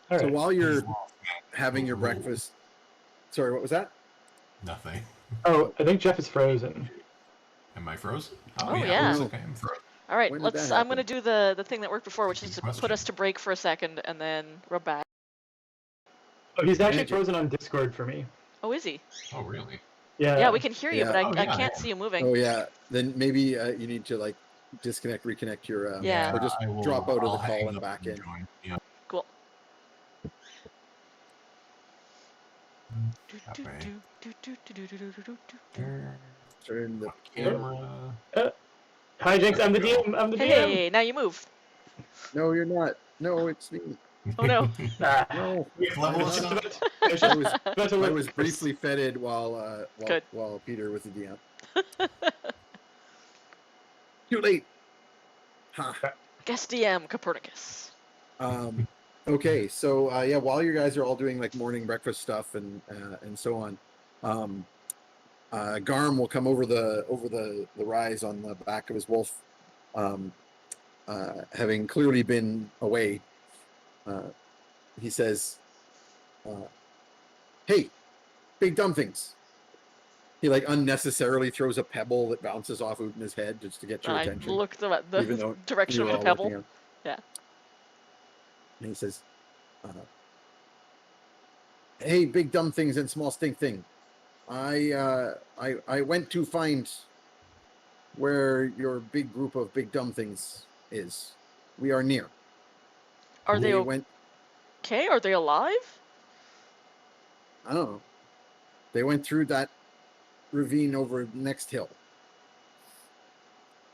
All So right. while you're Well, having your overruled. breakfast, sorry, what was that? Nothing. Oh, I think Jeff is frozen. Am I frozen? Oh, yeah. yeah. Looks like I am frozen. All right, When did that I'm gonna happen? do the thing that worked before, which is to put us to break for a second and then we're back. Oh, he's actually Magic. frozen on Discord for me. Oh, is he? Oh, really? Yeah. Yeah, we can hear you, Yeah. but Oh, I yeah, can't yeah. see you moving. Oh yeah. Then maybe you need to like disconnect, reconnect your Yeah. or just I will, drop out of the I'll call hang and up back in. join. Yeah. Cool. That way. Turn the Camera. Hi, Jinx. I'm the DM. I'm the DM. Hey, now you move. No, you're not. No, it's me. Oh no. Ah. No. Wait, level I'm us not. up. I was just about to I look was curse. briefly feted while Good. while Peter was the DM. Too late. Ha. Guest DM Copernicus. Okay, so yeah, while you guys are all doing like morning breakfast stuff and so on, Garm will come over the rise on the back of his wolf, having clearly been away. He says, "Hey, big dumb things." He like unnecessarily throws a pebble that bounces off Udina's head just to get your I attention, look the even though direction of you're the all pebble. looking at him. Yeah. And he says, "Hey, big dumb things and small stink thing. I went to find where your big group of big dumb things is. We are near. Are they went? okay? Are they alive? I don't know. They went through that ravine over next hill.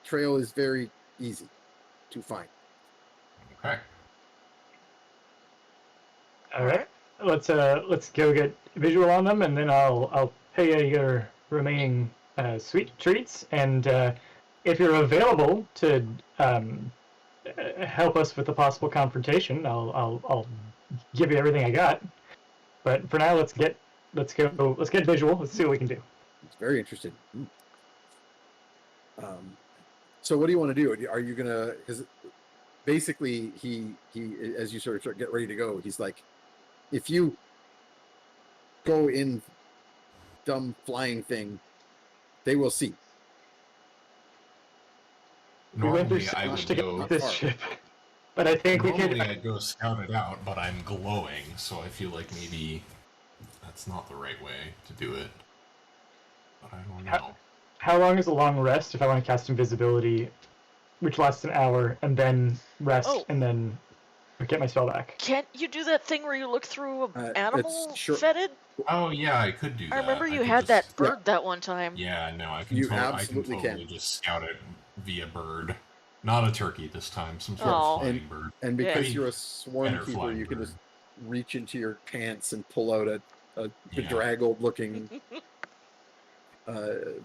Trail is very easy to find." Okay. All right. Let's go get visual on them, and then I'll pay you your remaining sweet treats. And if you're available to help us with the possible confrontation, I'll give you everything I got. But for now, let's get visual. Let's see what we can do. It's very interesting. So what do you want to do? Are you gonna? Because basically, he as you sort of get ready to go, he's like, if you go in dumb flying thing, they will see. We went through Normally, so I much would to go. get this ship, but I think we Normally, could. I'd go scout it out, but I'm glowing, so I feel like maybe that's not the right way to do it. But I don't know. How long is a long rest if I want to cast invisibility, which lasts an hour, and then rest, Oh. and then get my spell back? Can't you do that thing where you look through an animal sure. fetid? Oh yeah, I could do that. I remember you could had just- that bird that one time. Yeah, no, I can. You I can absolutely totally can. just scout it via bird, not a turkey this time. Some sort Aw. of flying bird. And because Yeah. you're a swarm Better keeper, flying you can bird. just reach into your pants and pull out a Yeah. bedraggled looking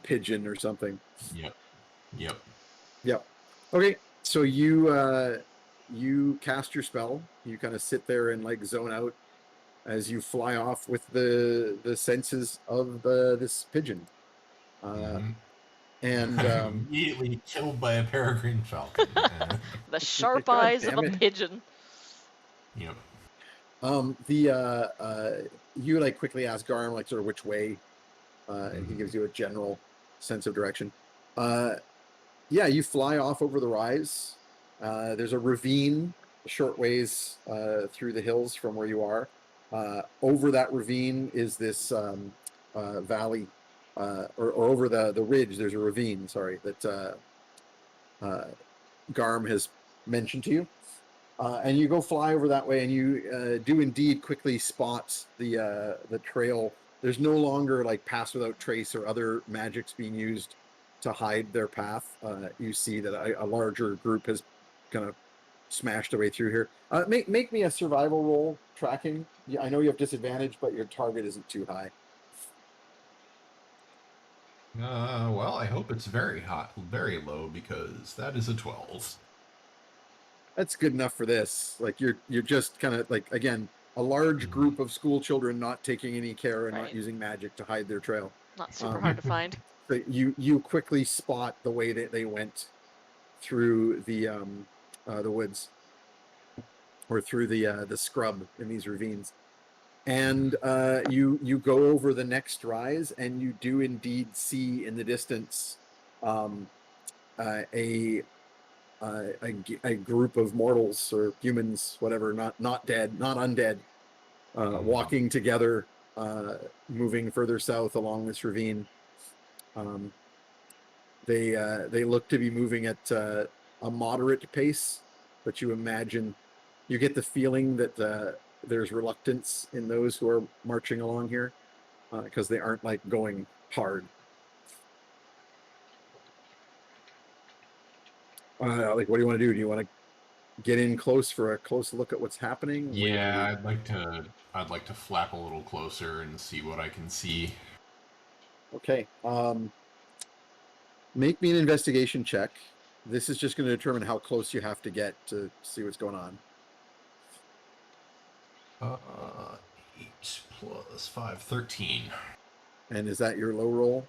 pigeon or something. Yep. Yep. Yep. Okay, so you cast your spell. You kind of sit there and like zone out as you fly off with the senses of this pigeon. Mhm. And Immediately killed by a peregrine falcon. The sharp God eyes of damn a it. pigeon. Yep. You like quickly ask Garm like sort of which way, and he Mhm. gives you a general sense of direction. Yeah, you fly off over the rise. There's a ravine a short ways through the hills from where you are. Over that ravine is this valley, or over the ridge. There's a ravine. Sorry, that Garm has mentioned to you. And you go fly over that way, and you do indeed quickly spot the trail. There's no longer like pass without trace or other magics being used to hide their path. You see that a larger group has kind of smashed their way through here. Make me a survival roll tracking. Yeah, I know you have disadvantage, but your target isn't too high. Well, I hope it's very hot, very low, because that is a 12. That's good enough for this. Like you're just kind of like, again, a large group of school children not taking any care and not Right. using magic to hide their trail. Not super hard to find. But you quickly spot the way that they went through the woods. or through the scrub in these ravines. And you go over the next rise, and you do indeed see in the distance a group of mortals or humans, whatever, not dead, not undead, walking together, moving further south along this ravine. They look to be moving at a moderate pace, but you get the feeling that there's reluctance in those who are marching along here, because they aren't like going hard. Like, what do you want to do? Do you want to get in close for a close look at what's happening? Yeah, I'd like to flap a little closer and see what I can see. Okay. Make me an investigation check. This is just going to determine how close you have to get to see what's going on. 8 plus 5, 13. And is that your low roll?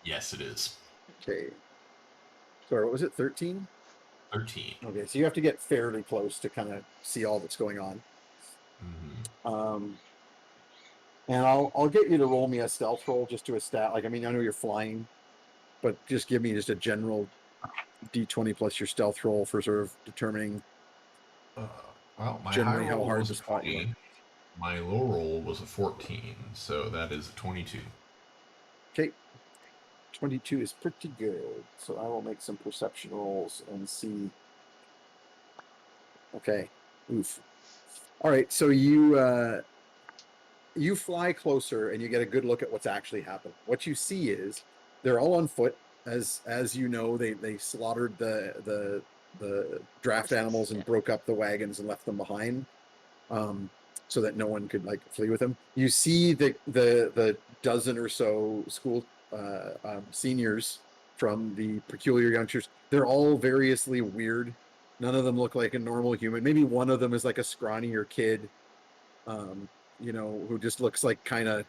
Yes, it is. Okay. Sorry, what was it? 13? 13. Okay, so you have to get fairly close to kind of see all that's going on. Mm-hmm. And I'll get you to roll me a stealth roll just to a stat. Like, I mean, I know you're flying, but just give me just a general d20 plus your stealth roll for sort of determining Well, my generally high how roll hard was to a spot you 20. My low roll was a 14, so that is a 22. Okay. 22 is pretty good. So I will make some perception rolls and see. Okay. Oof. All right. So you fly closer and you get a good look at what's actually happening. What you see is they're all on foot. As you know, they slaughtered the draft Horses, animals and yeah. broke up the wagons and left them behind, so that no one could like flee with them. You see the dozen or so school seniors from the peculiar youngsters. They're all variously weird. None of them look like a normal human. Maybe one of them is like a scrawnier kid, who just looks like kind of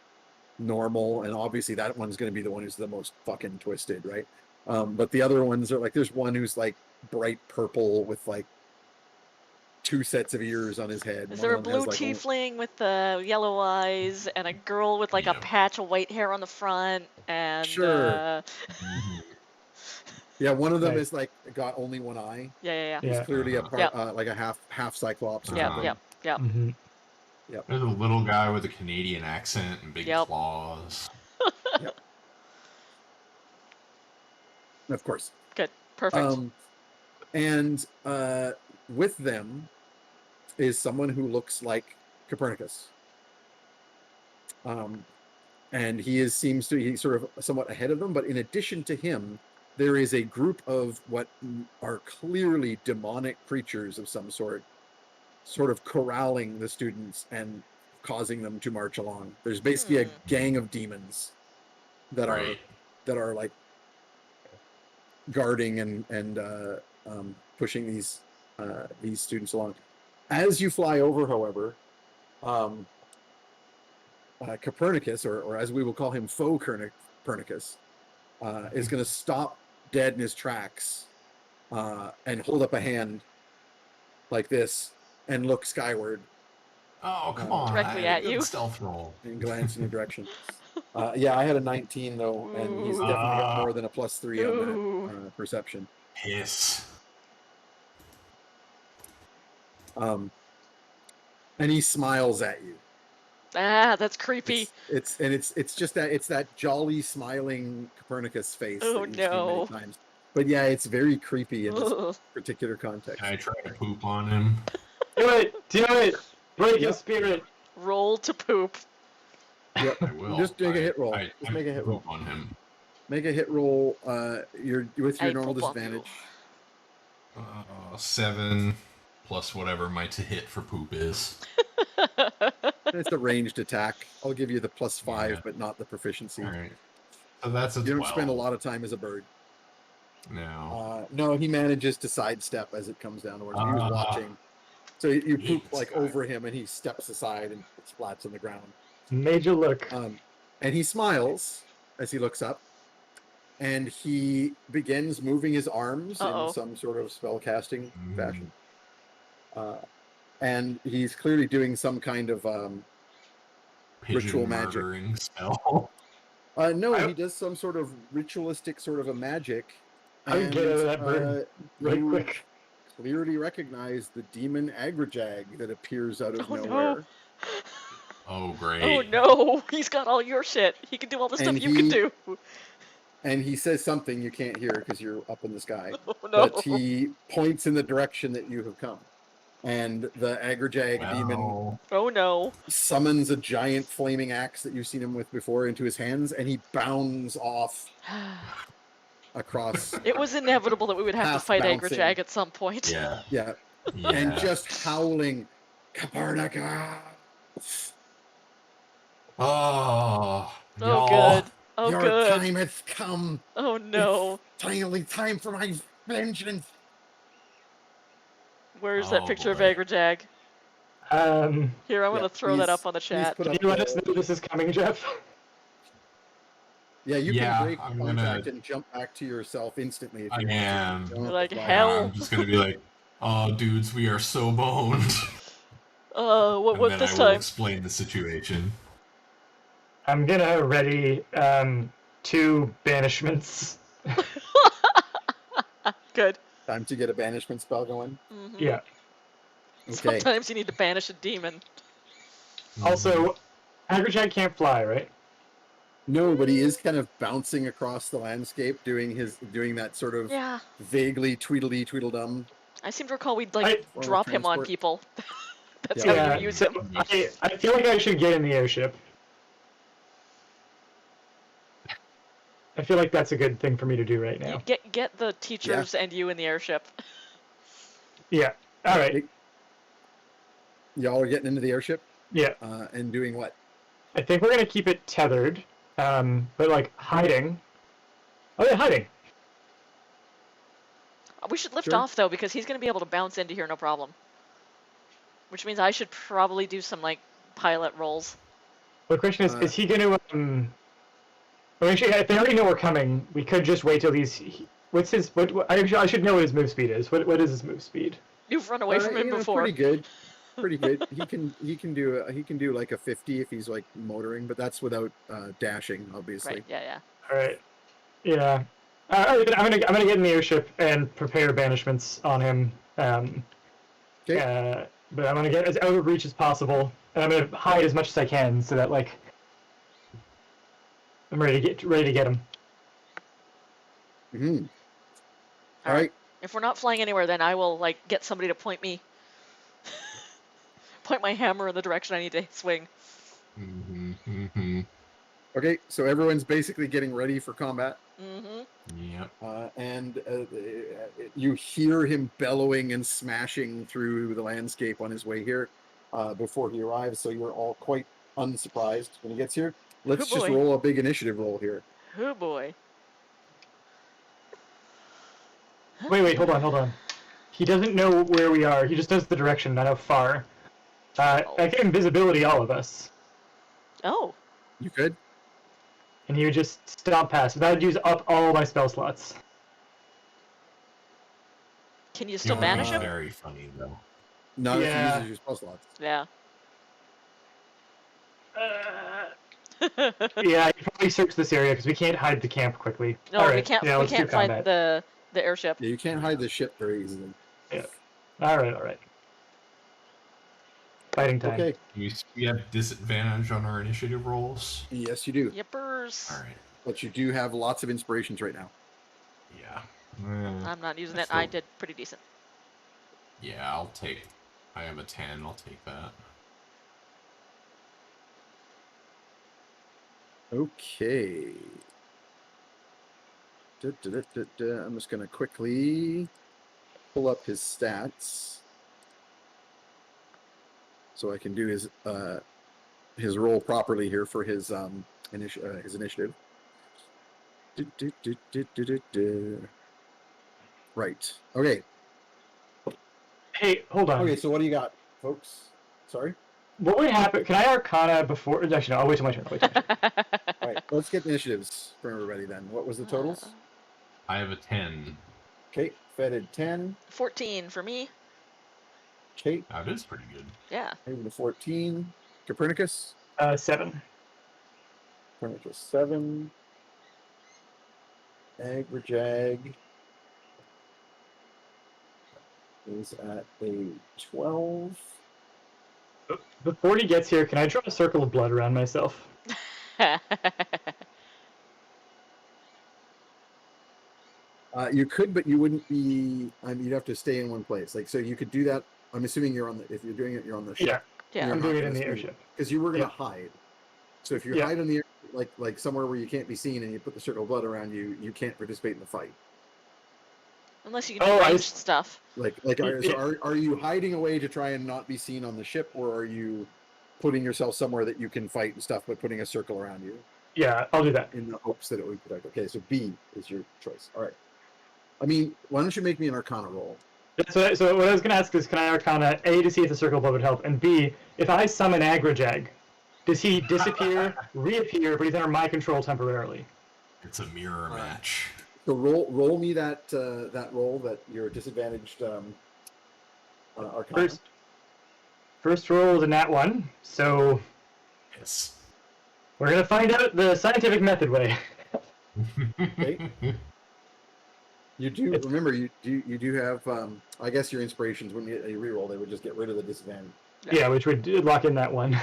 normal, and obviously that one's going to be the one who's the most fucking twisted, right? But the other ones are like, there's one who's like bright purple with like 2 sets of ears on his head. Is One there a of them has blue like tiefling with the yellow eyes and a girl with like a Yep. patch of white hair on the front and Sure. Mhm. Yeah, one of them Nice. is like got only one eye. yeah. He's Yeah. clearly a Uh-huh. part, like a half cyclops or Yep, something. yep. Mm-hmm. Yep. There's a little guy with a Canadian accent and big Yep. claws. Yep. Of course. Good. Perfect. And with them is someone who looks like Copernicus. And he's sort of somewhat ahead of them, but in addition to him, there is a group of what are clearly demonic creatures of some sort of corralling the students and causing them to march along. There's basically a gang of demons that Right. are like guarding and pushing these students along. As you fly over, however, Copernicus, or as we will call him, faux Copernicus, is going to stop dead in his tracks and hold up a hand like this and look skyward Oh, come on. Directly I had at a good you. stealth roll. and glance in your direction. Yeah, I had a 19 though, and he's Ooh. definitely got more than a +3 on Ooh. that perception. Piss. And he smiles at you. Ah, that's creepy. It's just that jolly smiling Copernicus face Oh, that you've seen many no. times. But yeah, it's very creepy in this Ugh. particular context. Can I try to poop on him? Do it! Break Yep. his spirit! Roll to poop. Yep. I will. Just make a hit roll. I Just make a hit roll. poop on him. Make a hit roll. You're with your I normal poop on you. disadvantage. 7 plus whatever my to hit for poop is. It's a ranged attack. I'll give you the +5, Yeah. but not the proficiency. All right. So that's a You 12. don't spend a lot of time as a bird. No. No, he manages to sidestep as it comes down towards him. He was watching. So you poop Hate like this guy. over him, and he steps aside and splats on the ground. Major look. And he smiles as he looks up, and he begins moving his arms Uh-oh. in some sort of spell casting fashion. and he's clearly doing some kind of Pigeon ritual magic. murdering spell. No, I- he does some sort of ritualistic sort of a magic. I would get out of that bird right you quick. clearly recognize the demon Agrajag that appears out of Oh, no. nowhere. Oh, great. Oh no, he's got all your shit. He can do all the stuff And you can he- do. And he says something you can't hear because you're up in the sky. Oh no. But he points in the direction that you have come. And the Agrajag demon Well, Oh no. summons a giant flaming axe that you've seen him with before into his hands, and he bounds off across. It was inevitable that we would have to Half fight bouncing. Agrajag at some point. yeah. Yeah, Yeah. and just howling, Kaparnaka! Oh, Oh y'all. good. Oh Your good. time has come. Oh no. Finally, time for my vengeance. Where's that Oh, picture of boy. Agrajag? Here, I'm Yeah, gonna throw that please- up on the please chat. put Can up you let the- us know this is coming, Jeff? Yeah, you Yeah, can break I'm contact gonna- and jump back to yourself instantly if I you want to. am. You don't have Like to fly hell. out. I'm just gonna be like, oh, dudes, we are so boned. What And what then this I will time? explain the situation. I'm gonna ready 2 banishments. Good. Time to get a banishment spell going. Mhm. Yeah. Okay. Sometimes you need to banish a demon. Also, Agrajag can't fly, right? No, but he is kind of bouncing across the landscape, doing that sort of Yeah. vaguely tweedledum. I seem to recall we'd like Form of drop him on transport. people. That's Yeah. how you use so him. I feel like I should get in the airship. I feel like that's a good thing for me to do right now. Get the teachers and you in the airship. Yeah. All right. Y'all are getting into the airship Yeah. and doing what? I think we're gonna keep it tethered, but like hiding. Oh yeah, hiding. We should lift Sure. off though because he's gonna be able to bounce into here no problem. Which means I should probably do some like pilot rolls. The question is he gonna well, actually, if they already know we're coming, we could just wait till what's his I should know what his move speed is. What is his move speed? You've run away from him before. Pretty good. Pretty good. He can do like a 50 if he's like motoring, but that's without dashing, obviously. Right. Yeah. All right. Yeah. I'm gonna get in the airship and prepare banishments on him. Okay. But I'm gonna get as out of reach as possible, and I'm gonna hide as much as I can so that like I'm ready to get him. Mm-hmm. All All right. If we're not flying anywhere, then I will like get somebody to point my hammer in the direction I need to swing. Okay. So everyone's basically getting ready for combat. Mm-hmm. Yep. And you hear him bellowing and smashing through the landscape on his way here before he arrives, so you're all quite unsurprised when he gets here. Let's Oh, just boy. roll a big initiative roll here. Oh boy. Wait, hold on. He doesn't know where we are. He just knows the direction, not how far. I can invisibility all of us, Oh. You good? and he would just stomp past. That would use up all my spell slots. Can you still It would banish be him? Very funny though. Not if Yeah. he uses your spell slots. Yeah. Yeah, I can probably search this area because we can't hide the camp quickly. No, All we right. can't. Yeah, we let's do can't find combat. the airship. Yeah, you can't hide the ship very easily. All right. Fighting time. Okay. We have disadvantage on our initiative rolls. Yes, you do. Yippers. All right. But you do have lots of inspirations right now. Yeah. I'm not using That's it. I still- did pretty decent. Yeah, I'll take. I have a 10. I'll take that. Okay. I'm just going to quickly pull up his stats so I can do his roll properly here for his initiative. Right. Okay. Hey, hold on. Okay. So what do you got, folks? Sorry. What would happen? Can I Arcana before? Actually, no. I'll wait till my turn. All right. Let's get initiatives from everybody then. What was the totals? I have a 10. Okay. Fetid 10. 14 for me. Okay, That is pretty good. Yeah. moving to 14. Copernicus. 7. Copernicus 7. Agrajag is at a 12. Before he gets here, can I draw a circle of blood around myself? You could, but you wouldn't be. You'd have to stay in one place. Like, so you could do that. I'm assuming you're on the. If you're doing it, you're on the ship. Yeah, Yeah. I'm doing it in the airship. Because you were gonna Yeah. hide. So if you Yeah. hide on the like somewhere where you can't be seen, and you put the circle of blood around you, you can't participate in the fight. Unless you can do ranged stuff. Like, Yeah. are you hiding away to try and not be seen on the ship, or are you putting yourself somewhere that you can fight and stuff, but putting a circle around you Yeah, I'll do that. in the hopes that it would protect? Okay, so B is your choice. All right. I mean, why don't you make me an Arcana roll? So what I was going to ask is, can I Arcana A to see if the circle of blood would help, and B, if I summon Agrajag, does he disappear, reappear, but he's under my control temporarily? It's a mirror match. So roll me that roll that your disadvantaged Arcana. First roll is a nat 1, so Yes. we're going to find out the scientific method way. Okay. You do remember you do have I guess your inspirations wouldn't get a reroll, they would just get rid of the disadvantage. Yeah, which would lock in that one.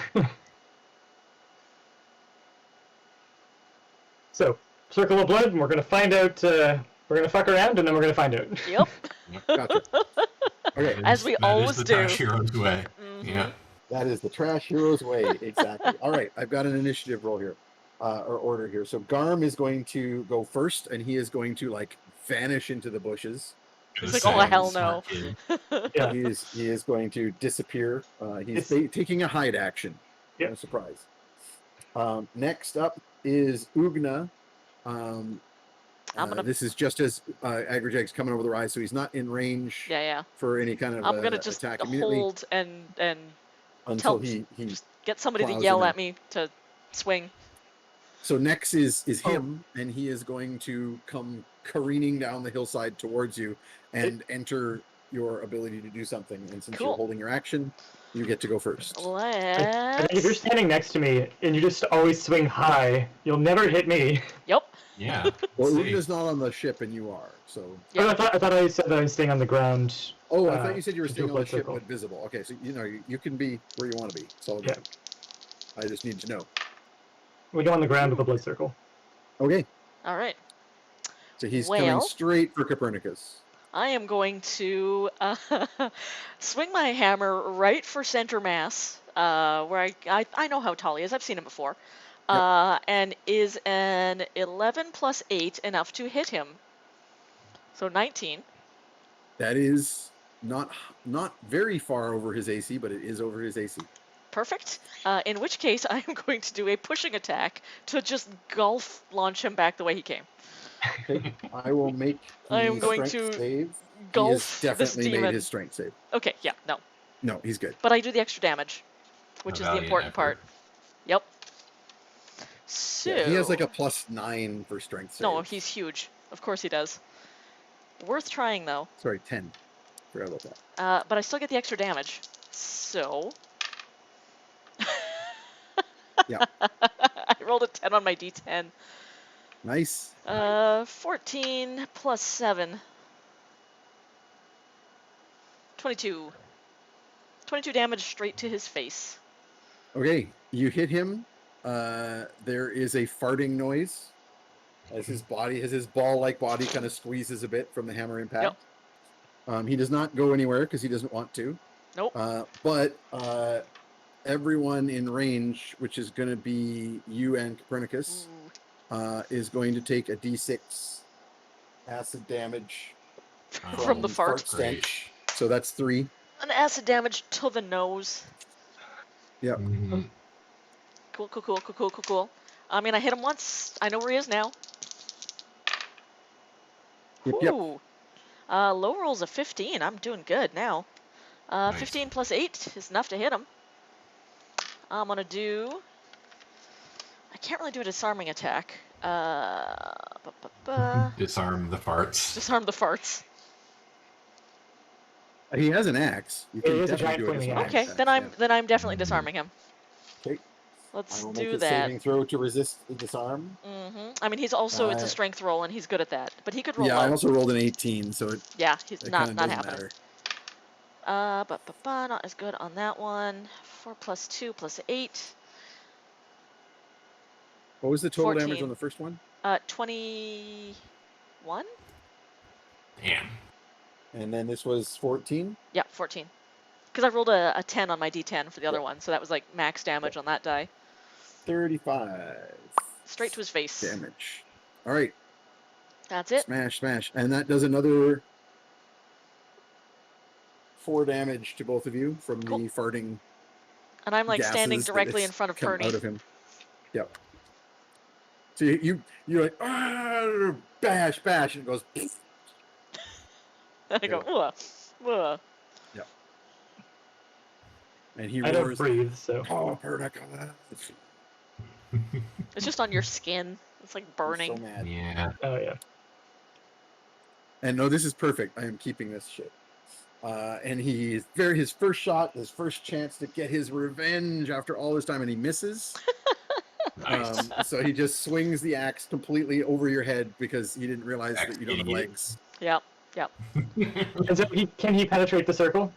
So, circle of blood, and we're going to find out, we're going to fuck around, and then we're going to find out. Yep. Gotcha. Okay. As we always the do. Trash Heroes way. Mhm. Yeah. That is the Trash Heroes way, exactly. All right, I've got an initiative roll here, or order here. So Garm is going to go first, and he is going to like vanish into the bushes. He's like, oh hell no. Yeah. He is going to disappear. He's taking a hide action. Yep. No surprise. Next up is Ugna. This is just as Agrajag's coming over the rise, so he's not in range Yeah. for any kind of I'm gonna just attack immediately hold and until tell- he just get somebody to plows yell him in. at me to swing. So next is him, and he is going to come careening down the hillside towards you and enter your ability to do something. And since Cool. you're holding your action, you get to go first. I think if you're Let's. standing next to me, and you just always swing high, you'll never hit me. Yep. Yeah. Well, See. Ugna's not on the ship, and you are. So. Yeah. Oh, I thought I said that I was staying on the ground. Oh, I thought you said you were to staying do on a the ship, circle. but visible. Okay, so you can be where you want to be. It's all Yeah. good. I just need to know. We go on the ground with a blood circle. Okay, All right. so he's coming Well- straight for Copernicus. I am going to swing my hammer right for center mass, where I know how tall he is. I've seen him before. And is an 11 plus 8 enough to hit him? So 19. That is not very far over his AC, but it is over his AC. Perfect. In which case, I am going to do a pushing attack to just golf launch him back the way he came. Okay, I will make the I am going strength to save. Golf he has this definitely demon. made his strength save. Okay, yeah, no. No, he's good. But I do the extra damage, which is the valiant important part. effort. Yep. So. Yeah, he has like a +9 for strength save. No, he's huge. Of course he does. Worth trying, though. Sorry, 10. Forgot about that. But I still get the extra damage. So. Yeah. I rolled a 10 on my d10. Nice. 14 plus 7. 22. 22 damage straight to his face. Okay, you hit him. There is a farting noise as his ball-like body kind of squeezes a bit from the hammer impact. He does not go anywhere because he doesn't want to. Nope. But everyone in range, which is going to be you and Copernicus, Ooh. is going to take a d6 acid damage From the fart. stench. So that's 3. An acid damage to the nose. Yep. Mhm. Cool. I mean, I hit him once. I know where he is now. Yep. Ooh. Low roll's a 15. I'm doing good now. Nice. 15 plus 8 is enough to hit him. I'm gonna do. I can't really do a disarming attack. Disarm the farts. Disarm the farts. He has an axe. You It can is a definitely giant do a flaming disarm Okay, attack, then I'm definitely Mhm. disarming him. Okay. I Let's will make do a that. saving throw to resist the disarm. I mean, it's a Uh, strength roll, and he's good at that. But he could roll yeah, I low. also rolled an 18, so it He's kind not of not doesn't happening. matter. Not as good on that one. 4 plus 2 plus 8. What was the total damage 14. on the first one? 21? Damn. And then this was 14? Yeah, 14. Because I rolled a 10 on my d10 for the other Yep. one, so that was like max damage on that die. 35 Straight to his face. damage. All right. That's it. Smash, smash. And that does another 4 damage to both of you from Cool. the farting And I'm like standing gases that directly in front of come Pernie. out of him. Yep. So you're like, bash, bash, and it goes. And I go, ugh, ugh. Yep. And he I don't roars, breathe, so. "Oh, Pernick!" It's just on your skin. It's like He's burning. so mad. Yeah. Oh yeah. And no, this is perfect. I am keeping this shit. And his first shot, his first chance to get his revenge after all this time, and he misses. Nice. So he just swings the axe completely over your head because he didn't realize Axe that you don't have idiot. legs. Yep. And so can he penetrate the circle?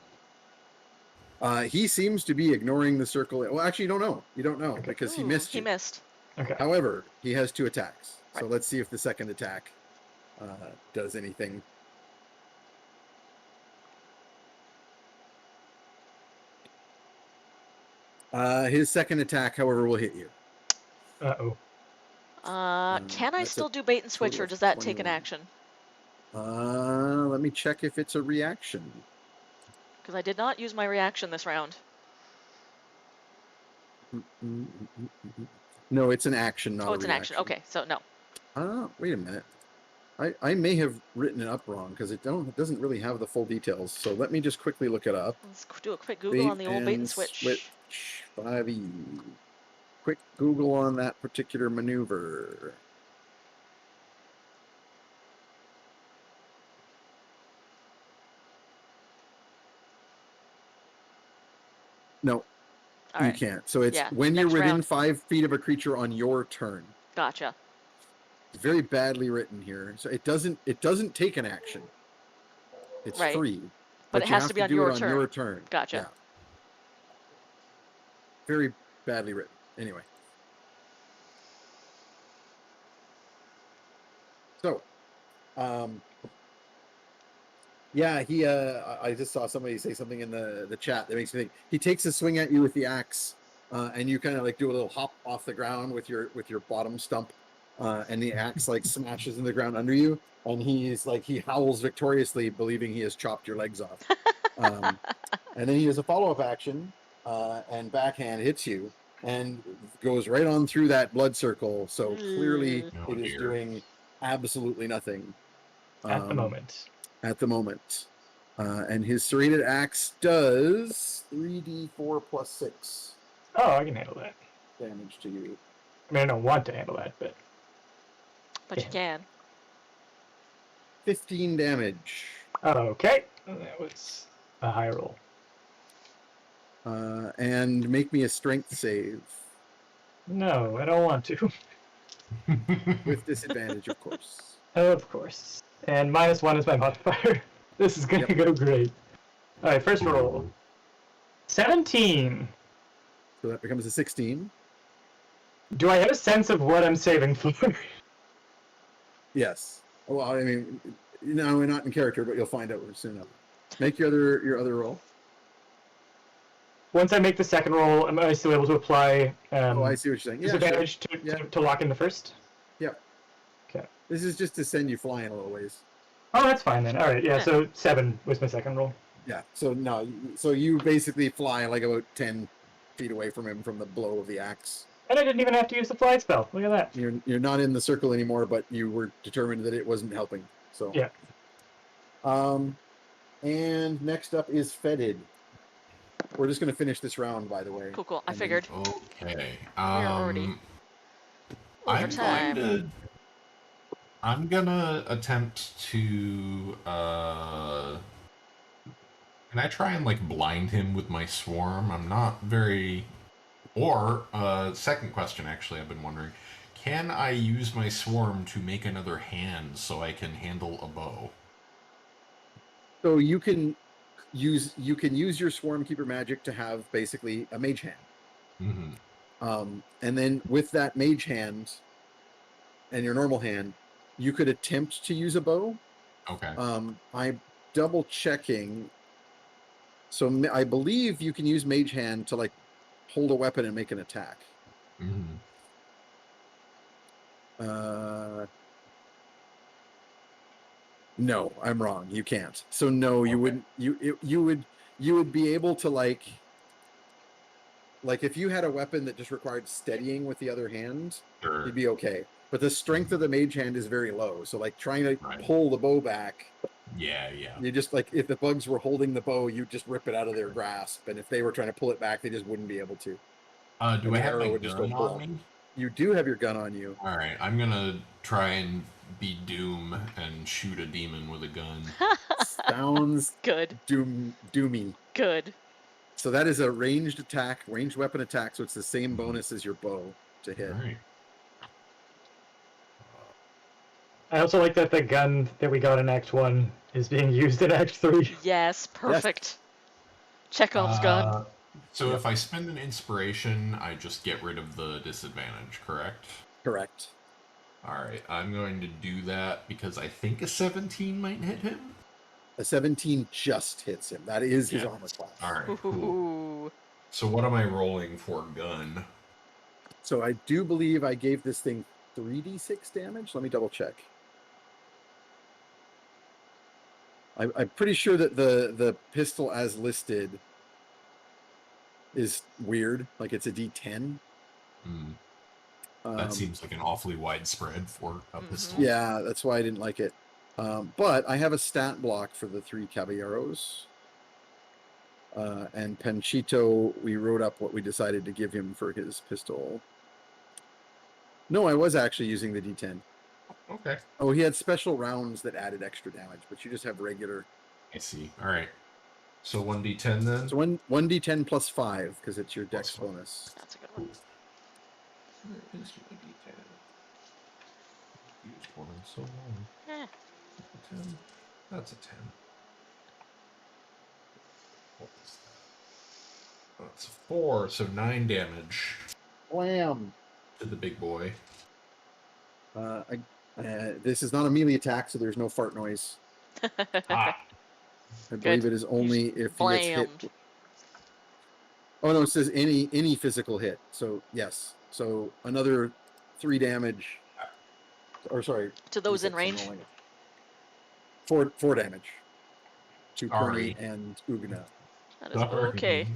He seems to be ignoring the circle. Well, actually, you don't know. You don't know because he Ooh, missed He you. missed. Okay. However, he has 2 attacks. So Right. let's see if the second attack does anything. His second attack, however, will hit you. Uh-oh. Can I that's a still do bait and switch, total or of does that take an 21. action? Let me check if it's a reaction. Because I did not use my reaction this round. No, it's an action, not a It's an action. reaction. Okay, so no. Wait a minute. I may have written it up wrong because it doesn't really have the full details. So let me just quickly look it up. Let's do a quick Google on the old bait and switch. 5e. Quick Google on that particular maneuver. No, All you right. can't. So it's Yeah, when you're next within round. 5 feet of a creature on your turn. Gotcha. It's very badly written here. So it doesn't take an action. It's Right. free. But it you has have to be on do your it on turn. your turn. Gotcha. Yeah. Very badly written. Anyway. So, yeah, I just saw somebody say something in the chat that makes me think. He takes a swing at you with the axe, and you kind of like do a little hop off the ground with your bottom stump, and the axe like smashes in the ground under you, and he howls victoriously, believing he has chopped your legs off. And then he has a follow-up action, and backhand hits you and goes right on through that blood circle. So clearly, Oh, it is dear. doing absolutely nothing At the moment. At the moment, and his serrated axe does 3d4 plus 6 Oh, I can handle that. damage to you. I mean, I don't want to handle that, but But you can. 15 damage. okay. That was a high roll. And make me a strength save No, I don't want to. with disadvantage, of course. Of course. And -1 is my modifier. This is gonna go great. Alright, first roll. 17! So that becomes a 16. Do I have a sense of what I'm saving for? Yes. Well, I mean, no, we're not in character, but you'll find out soon enough. Make your other roll. Once I make the second roll, am I still able to apply I see what you're saying. Yeah, sure. disadvantage Yeah. to lock in the first? Yep. Okay. This is just to send you flying a little ways. Oh, that's fine then. Alright, yeah, Yeah. so 7 was my second roll. Yeah. So no. So you basically fly like about 10 feet away from him from the blow of the axe. And I didn't even have to use the fly spell. Look at that. You're not in the circle anymore, but you were determined that it wasn't helping. So Yeah. And next up is Fetid. We're just gonna finish this round, by the way. Cool. I And then- figured. Okay. We're already overtime. I'm gonna attempt to kind Can I try and like blind him with my swarm? I'm not very. Or second question, actually, I've been wondering: can I use my swarm to make another hand so I can handle a bow? So you can use your swarm keeper magic to have basically a mage hand. And then with that mage hand and your normal hand, you could attempt to use a bow. Okay. I'm double checking. So I believe you can use mage hand to like hold a weapon and make an attack. No, I'm wrong. You can't. So no, you wouldn't. You would be able to like if you had a weapon that just required steadying with the other hand, Sure. you'd be okay. But the strength of the mage hand is very low. So like trying to Right. pull the bow back, Yeah. you just like if the bugs were holding the bow, you'd just rip it out of their grasp. And if they were trying to pull it back, they just wouldn't be able to. Do And I the have arrow my would just go gun plump. on me? You do have your gun on you. All right, I'm gonna try and be Doom and shoot a demon with a gun. Sounds Good. doomy. Good. So that is a ranged attack, ranged weapon attack. So it's the same bonus as your bow to hit. All right. I also like that the gun that we got in Act 1 is being used in Act 3. Yes, perfect. Chekhov's gun. So if I spend an inspiration, I just get rid of the disadvantage, correct? Correct. All right, I'm going to do that because I think a 17 might hit him. A 17 just hits him. That is his armor class. All right, cool. Ooh. So what am I rolling for gun? So I do believe I gave this thing 3d6 damage. Let me double check. I'm pretty sure that the pistol as listed is weird. Like it's a d10. That seems like an awfully widespread for a pistol. Yeah, that's why I didn't like it. But I have a stat block for the 3 caballeros. And Panchito, we wrote up what we decided to give him for his pistol. No, I was actually using the d10. Okay. Oh, he had special rounds that added extra damage, but you just have regular. I see. All right. So 1d10 then? So 1d10 plus 5, because it's your dex Plus 5. bonus. That's a good one. Where is my d10? Used one in so long. Eh. 10. That's a 10. What is that? That's a 4, so 9 damage Wham! to the big boy. This is not a melee attack, so there's no fart noise. Ah, I believe it is only if he gets hit. Blammed. Oh no, it says any physical hit. So yes. So another 3 damage. Or sorry. To those in 3d6, range? I'm rolling. 4 damage. To Sorry. Pernie and Ugna. That is okay.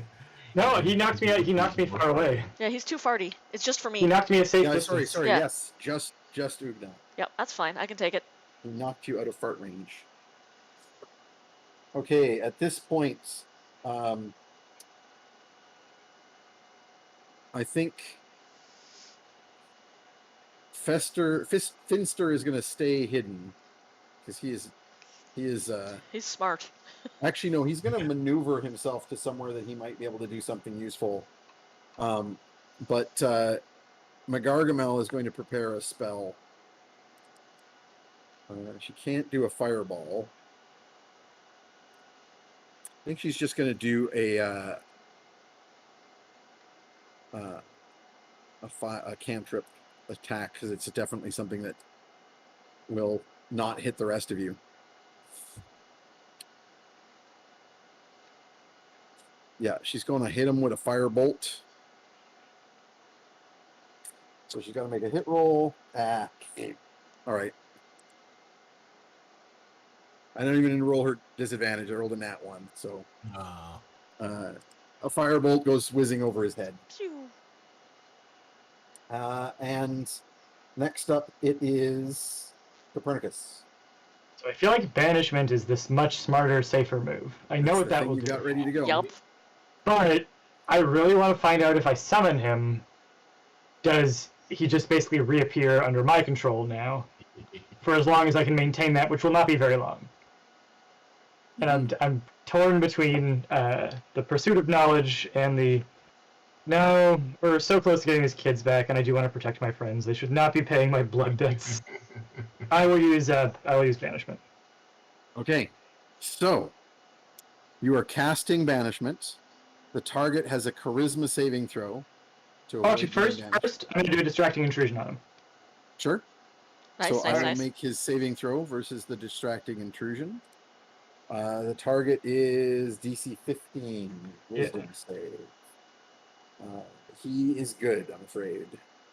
No, he knocked me out. He knocked me far away. Yeah, he's too farty. It's just for He me. knocked me a safe Yeah, distance. sorry, Yeah. yes. Just Ugna. Yep, that's fine. I can take it. He knocked you out of fart range. Okay, at this point, I think Finster is going to stay hidden because he is He's smart. actually no, he's going to maneuver himself to somewhere that he might be able to do something useful. But McGargamel is going to prepare a spell. She can't do a fireball. I think she's just going to do a cantrip attack because it's definitely something that will not hit the rest of you. Yeah, she's going to hit him with a firebolt. So she's got to make a hit roll. All right. I don't even roll her disadvantage. I rolled a nat 1. So a firebolt goes whizzing over his head. Phew. And next up, it is Copernicus. So I feel like banishment is this much smarter, safer move. I know what that will You do. got ready to go. Yup. But I really want to find out if I summon him, does he just basically reappear under my control now? For as long as I can maintain that, which will not be very long. and I'm torn between the pursuit of knowledge and the no, we're so close to getting these kids back, and I do want to protect my friends. They should not be paying my blood debts. I will use banishment. Okay, so you are casting banishment. The target has a charisma saving throw. To Oh, actually, avoid being banished. first, I'm gonna do a distracting intrusion on him. Sure. Nice, So I nice, will nice. make his saving throw versus the distracting intrusion. The target is DC 15 wisdom save. He is good, I'm afraid.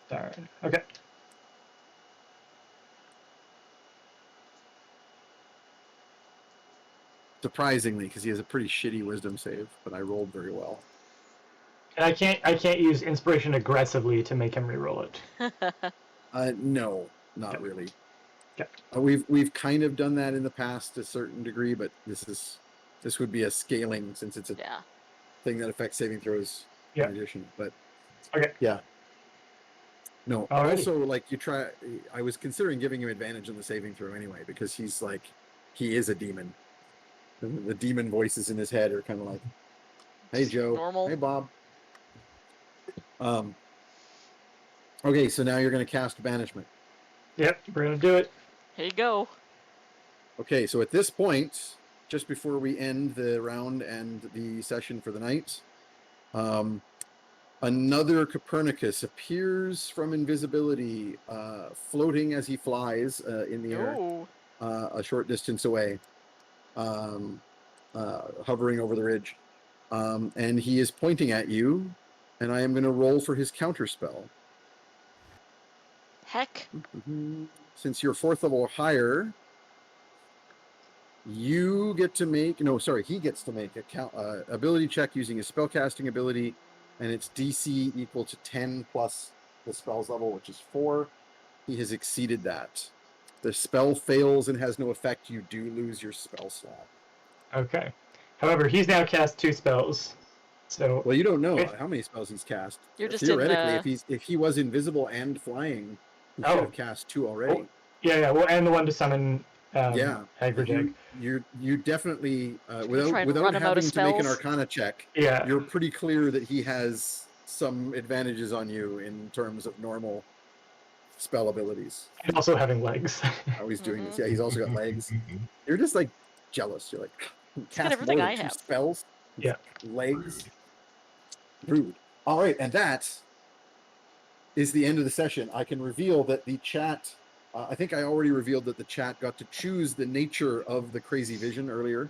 Darn. Okay. Surprisingly, because he has a pretty shitty wisdom save, but I rolled very well. And I can't use inspiration aggressively to make him reroll it. No, not really. Okay. We've kind of done that in the past to a certain degree, but this would be a scaling since it's a Yeah. thing that affects saving throws Yeah. in addition. But Okay. yeah. No. Alrighty. Also, like I was considering giving him advantage on the saving throw anyway because he is a demon. The demon voices in his head are kind of like, "Hey Joe, Normal. hey Bob." Okay, so now you're going to cast banishment. Yep, we're gonna do it. Here you go. Okay, so at this point, just before we end the round and the session for the night, another Copernicus appears from invisibility, floating as he flies in the air, Ooh. a short distance away, hovering over the ridge. And he is pointing at you, and I am going to roll for his counterspell. Heck. Since you're 4th level or higher, he gets to make a ability check using his spellcasting ability, and its DC equal to 10 plus the spell's level, which is 4. He has exceeded that. The spell fails and has no effect. You do lose your spell slot. Okay. However, he's now cast 2 spells. So Well, you don't know If- how many spells he's cast. You're just Theoretically, in, if he was invisible and flying, he Oh. should have cast 2 already. yeah, well, and the one to summon Yeah, Agrajeg. you definitely try without and run him out of having to make an spells? Arcana check, Yeah. you're pretty clear that he has some advantages on you in terms of normal spell abilities. And also having legs. How he's doing this? Yeah, he's also got legs. You're just like jealous. You're like, got cast everything more than I 2 have. spells. Yeah. Legs. Rude. All right, and that is the end of the session. I can reveal that the chat. I think I already revealed that the chat got to choose the nature of the crazy vision earlier.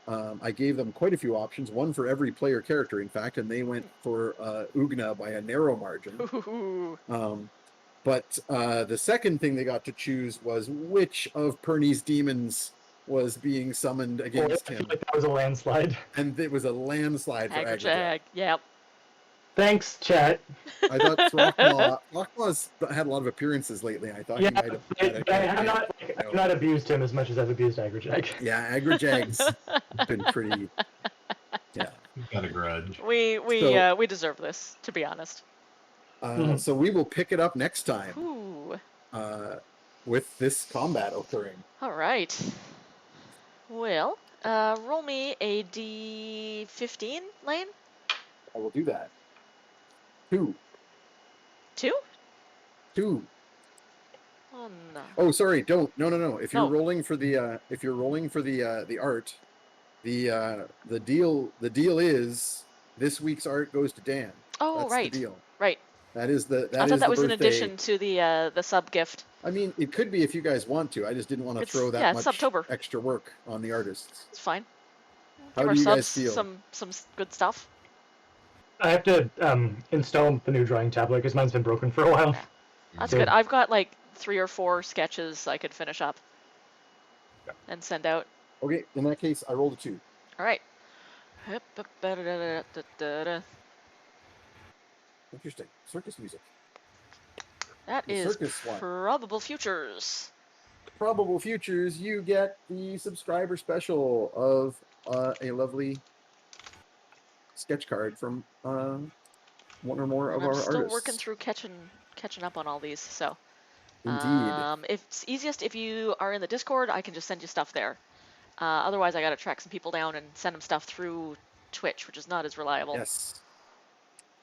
I gave them quite a few options, one for every player character, in fact, and they went for Ugna by a narrow margin. Ooh. But the second thing they got to choose was which of Pernie's demons was being summoned against I feel him. like that was a landslide. And it was a landslide for Agrajeg. Agrajeg. Yep. Thanks, chat. I thought Throckmaw's had a lot of appearances lately. I thought he might have had I've not abused him as much as I've abused Agrajeg. Yeah, Agrajeg's been pretty. Yeah. Got a grudge. We deserve this, to be honest. So we will pick it up next time Ooh. with this combat occurring. All right. Well, roll me a D15, Lane. I will do that. 2. 2? 2. Oh no. Oh, sorry. Don't. No. If you're No. rolling for the art, the deal is this week's art goes to Dan. Oh, That's right. the deal. Right. That is the. I thought that was in birthday. addition to the sub gift. I mean, it could be if you guys want to. I just didn't want to throw that it's much Subtober. extra work on the artists. It's fine. How Give our do you guys subs feel? some good stuff. I have to install the new drawing tablet because mine's been broken for a while. Yeah. That's So- good. I've got like 3 or 4 sketches I could finish up and send out. Okay, in that case, I rolled a 2. All right. Interesting. Circus music. That The is circus one. Probable Futures. Probable futures, you get the subscriber special of a lovely sketch card from one or more of I'm our still artists. working through catching up on all these, so. Indeed. If it's easiest if you are in the Discord, I can just send you stuff there. Otherwise, I gotta track some people down and send them stuff through Twitch, which is not as reliable. Yes.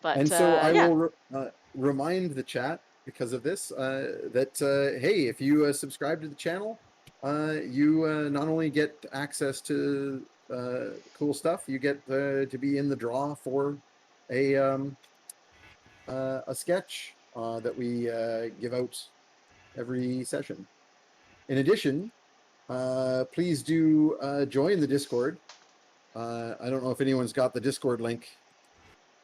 But And so I yeah. will remind the chat because of this that hey, if you subscribe to the channel, you not only get access to cool stuff, you get to be in the draw for a sketch that we give out every session. In addition, please do join the Discord. I don't know if anyone's got the Discord link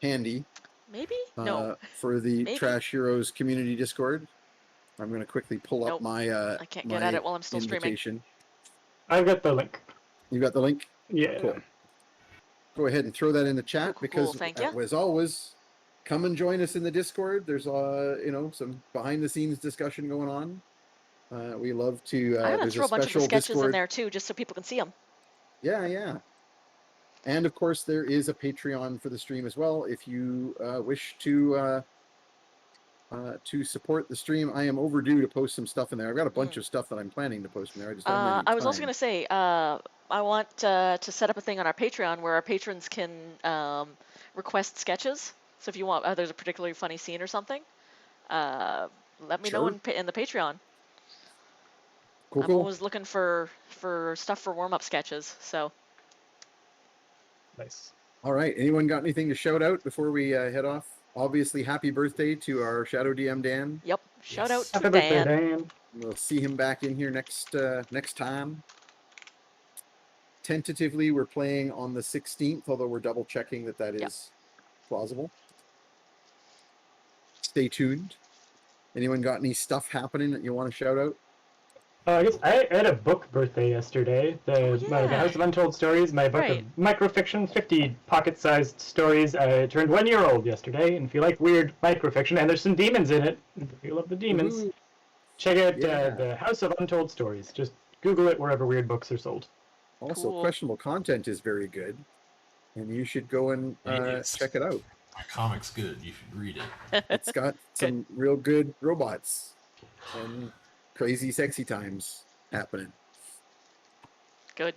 handy. Maybe? No. For the Maybe. Trash Heroes community Discord. I'm going to quickly pull up Nope. my I can't get at it while I'm still invitation. I've got the link. You got the link? Yeah. Cool. Go ahead and throw that in the chat Cool, because, thank you. as always, come and join us in the Discord. There's some behind the scenes discussion going on. We love to. I'm gonna there's throw a bunch of the special sketches Discord. in there too, just so people can see them. Yeah. And of course, there is a Patreon for the stream as well. If you wish to support the stream, I am overdue to post some stuff in there. I've got a bunch of stuff that I'm planning to post in there. I just haven't had I any was also time. gonna say, I want to set up a thing on our Patreon where our patrons can request sketches. So if you want, there's a particularly funny scene or something, let me know in the Patreon. Cool. I'm always looking for stuff for warm-up sketches. So. Nice. All right. Anyone got anything to shout out before we head off? Obviously, happy birthday to our Shadow DM Dan. Yep. Shout out to Happy birthday, Dan. Dan. We'll see him back in here next time. Tentatively, we're playing on the 16th, although we're double checking that is plausible. Stay tuned. Anyone got any stuff happening that you want to shout out? I guess I had a book birthday yesterday. The yeah. House of Untold Stories, my book of microfiction, 50 pocket-sized stories. I turned 1 year old yesterday, and if you like weird microfiction, and there's some demons in it, if you love the demons, check out the House of Untold Stories. Just Google it wherever weird books are sold. Also, questionable content is very good, and you should go and check it out. My comic's good. You should read it. It's got some real good robots and crazy sexy times happening. Good.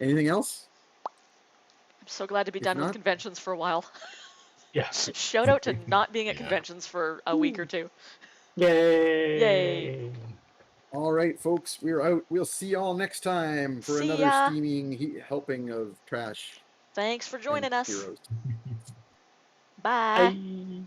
Anything else? I'm so glad to be done with conventions for a while. Yeah. Shout out to not being at conventions for a week or two. Yay! Yay! All right, folks, we're out. We'll see y'all next time for another steaming helping of trash. Thanks for joining us. Heroes. Bye. Bye.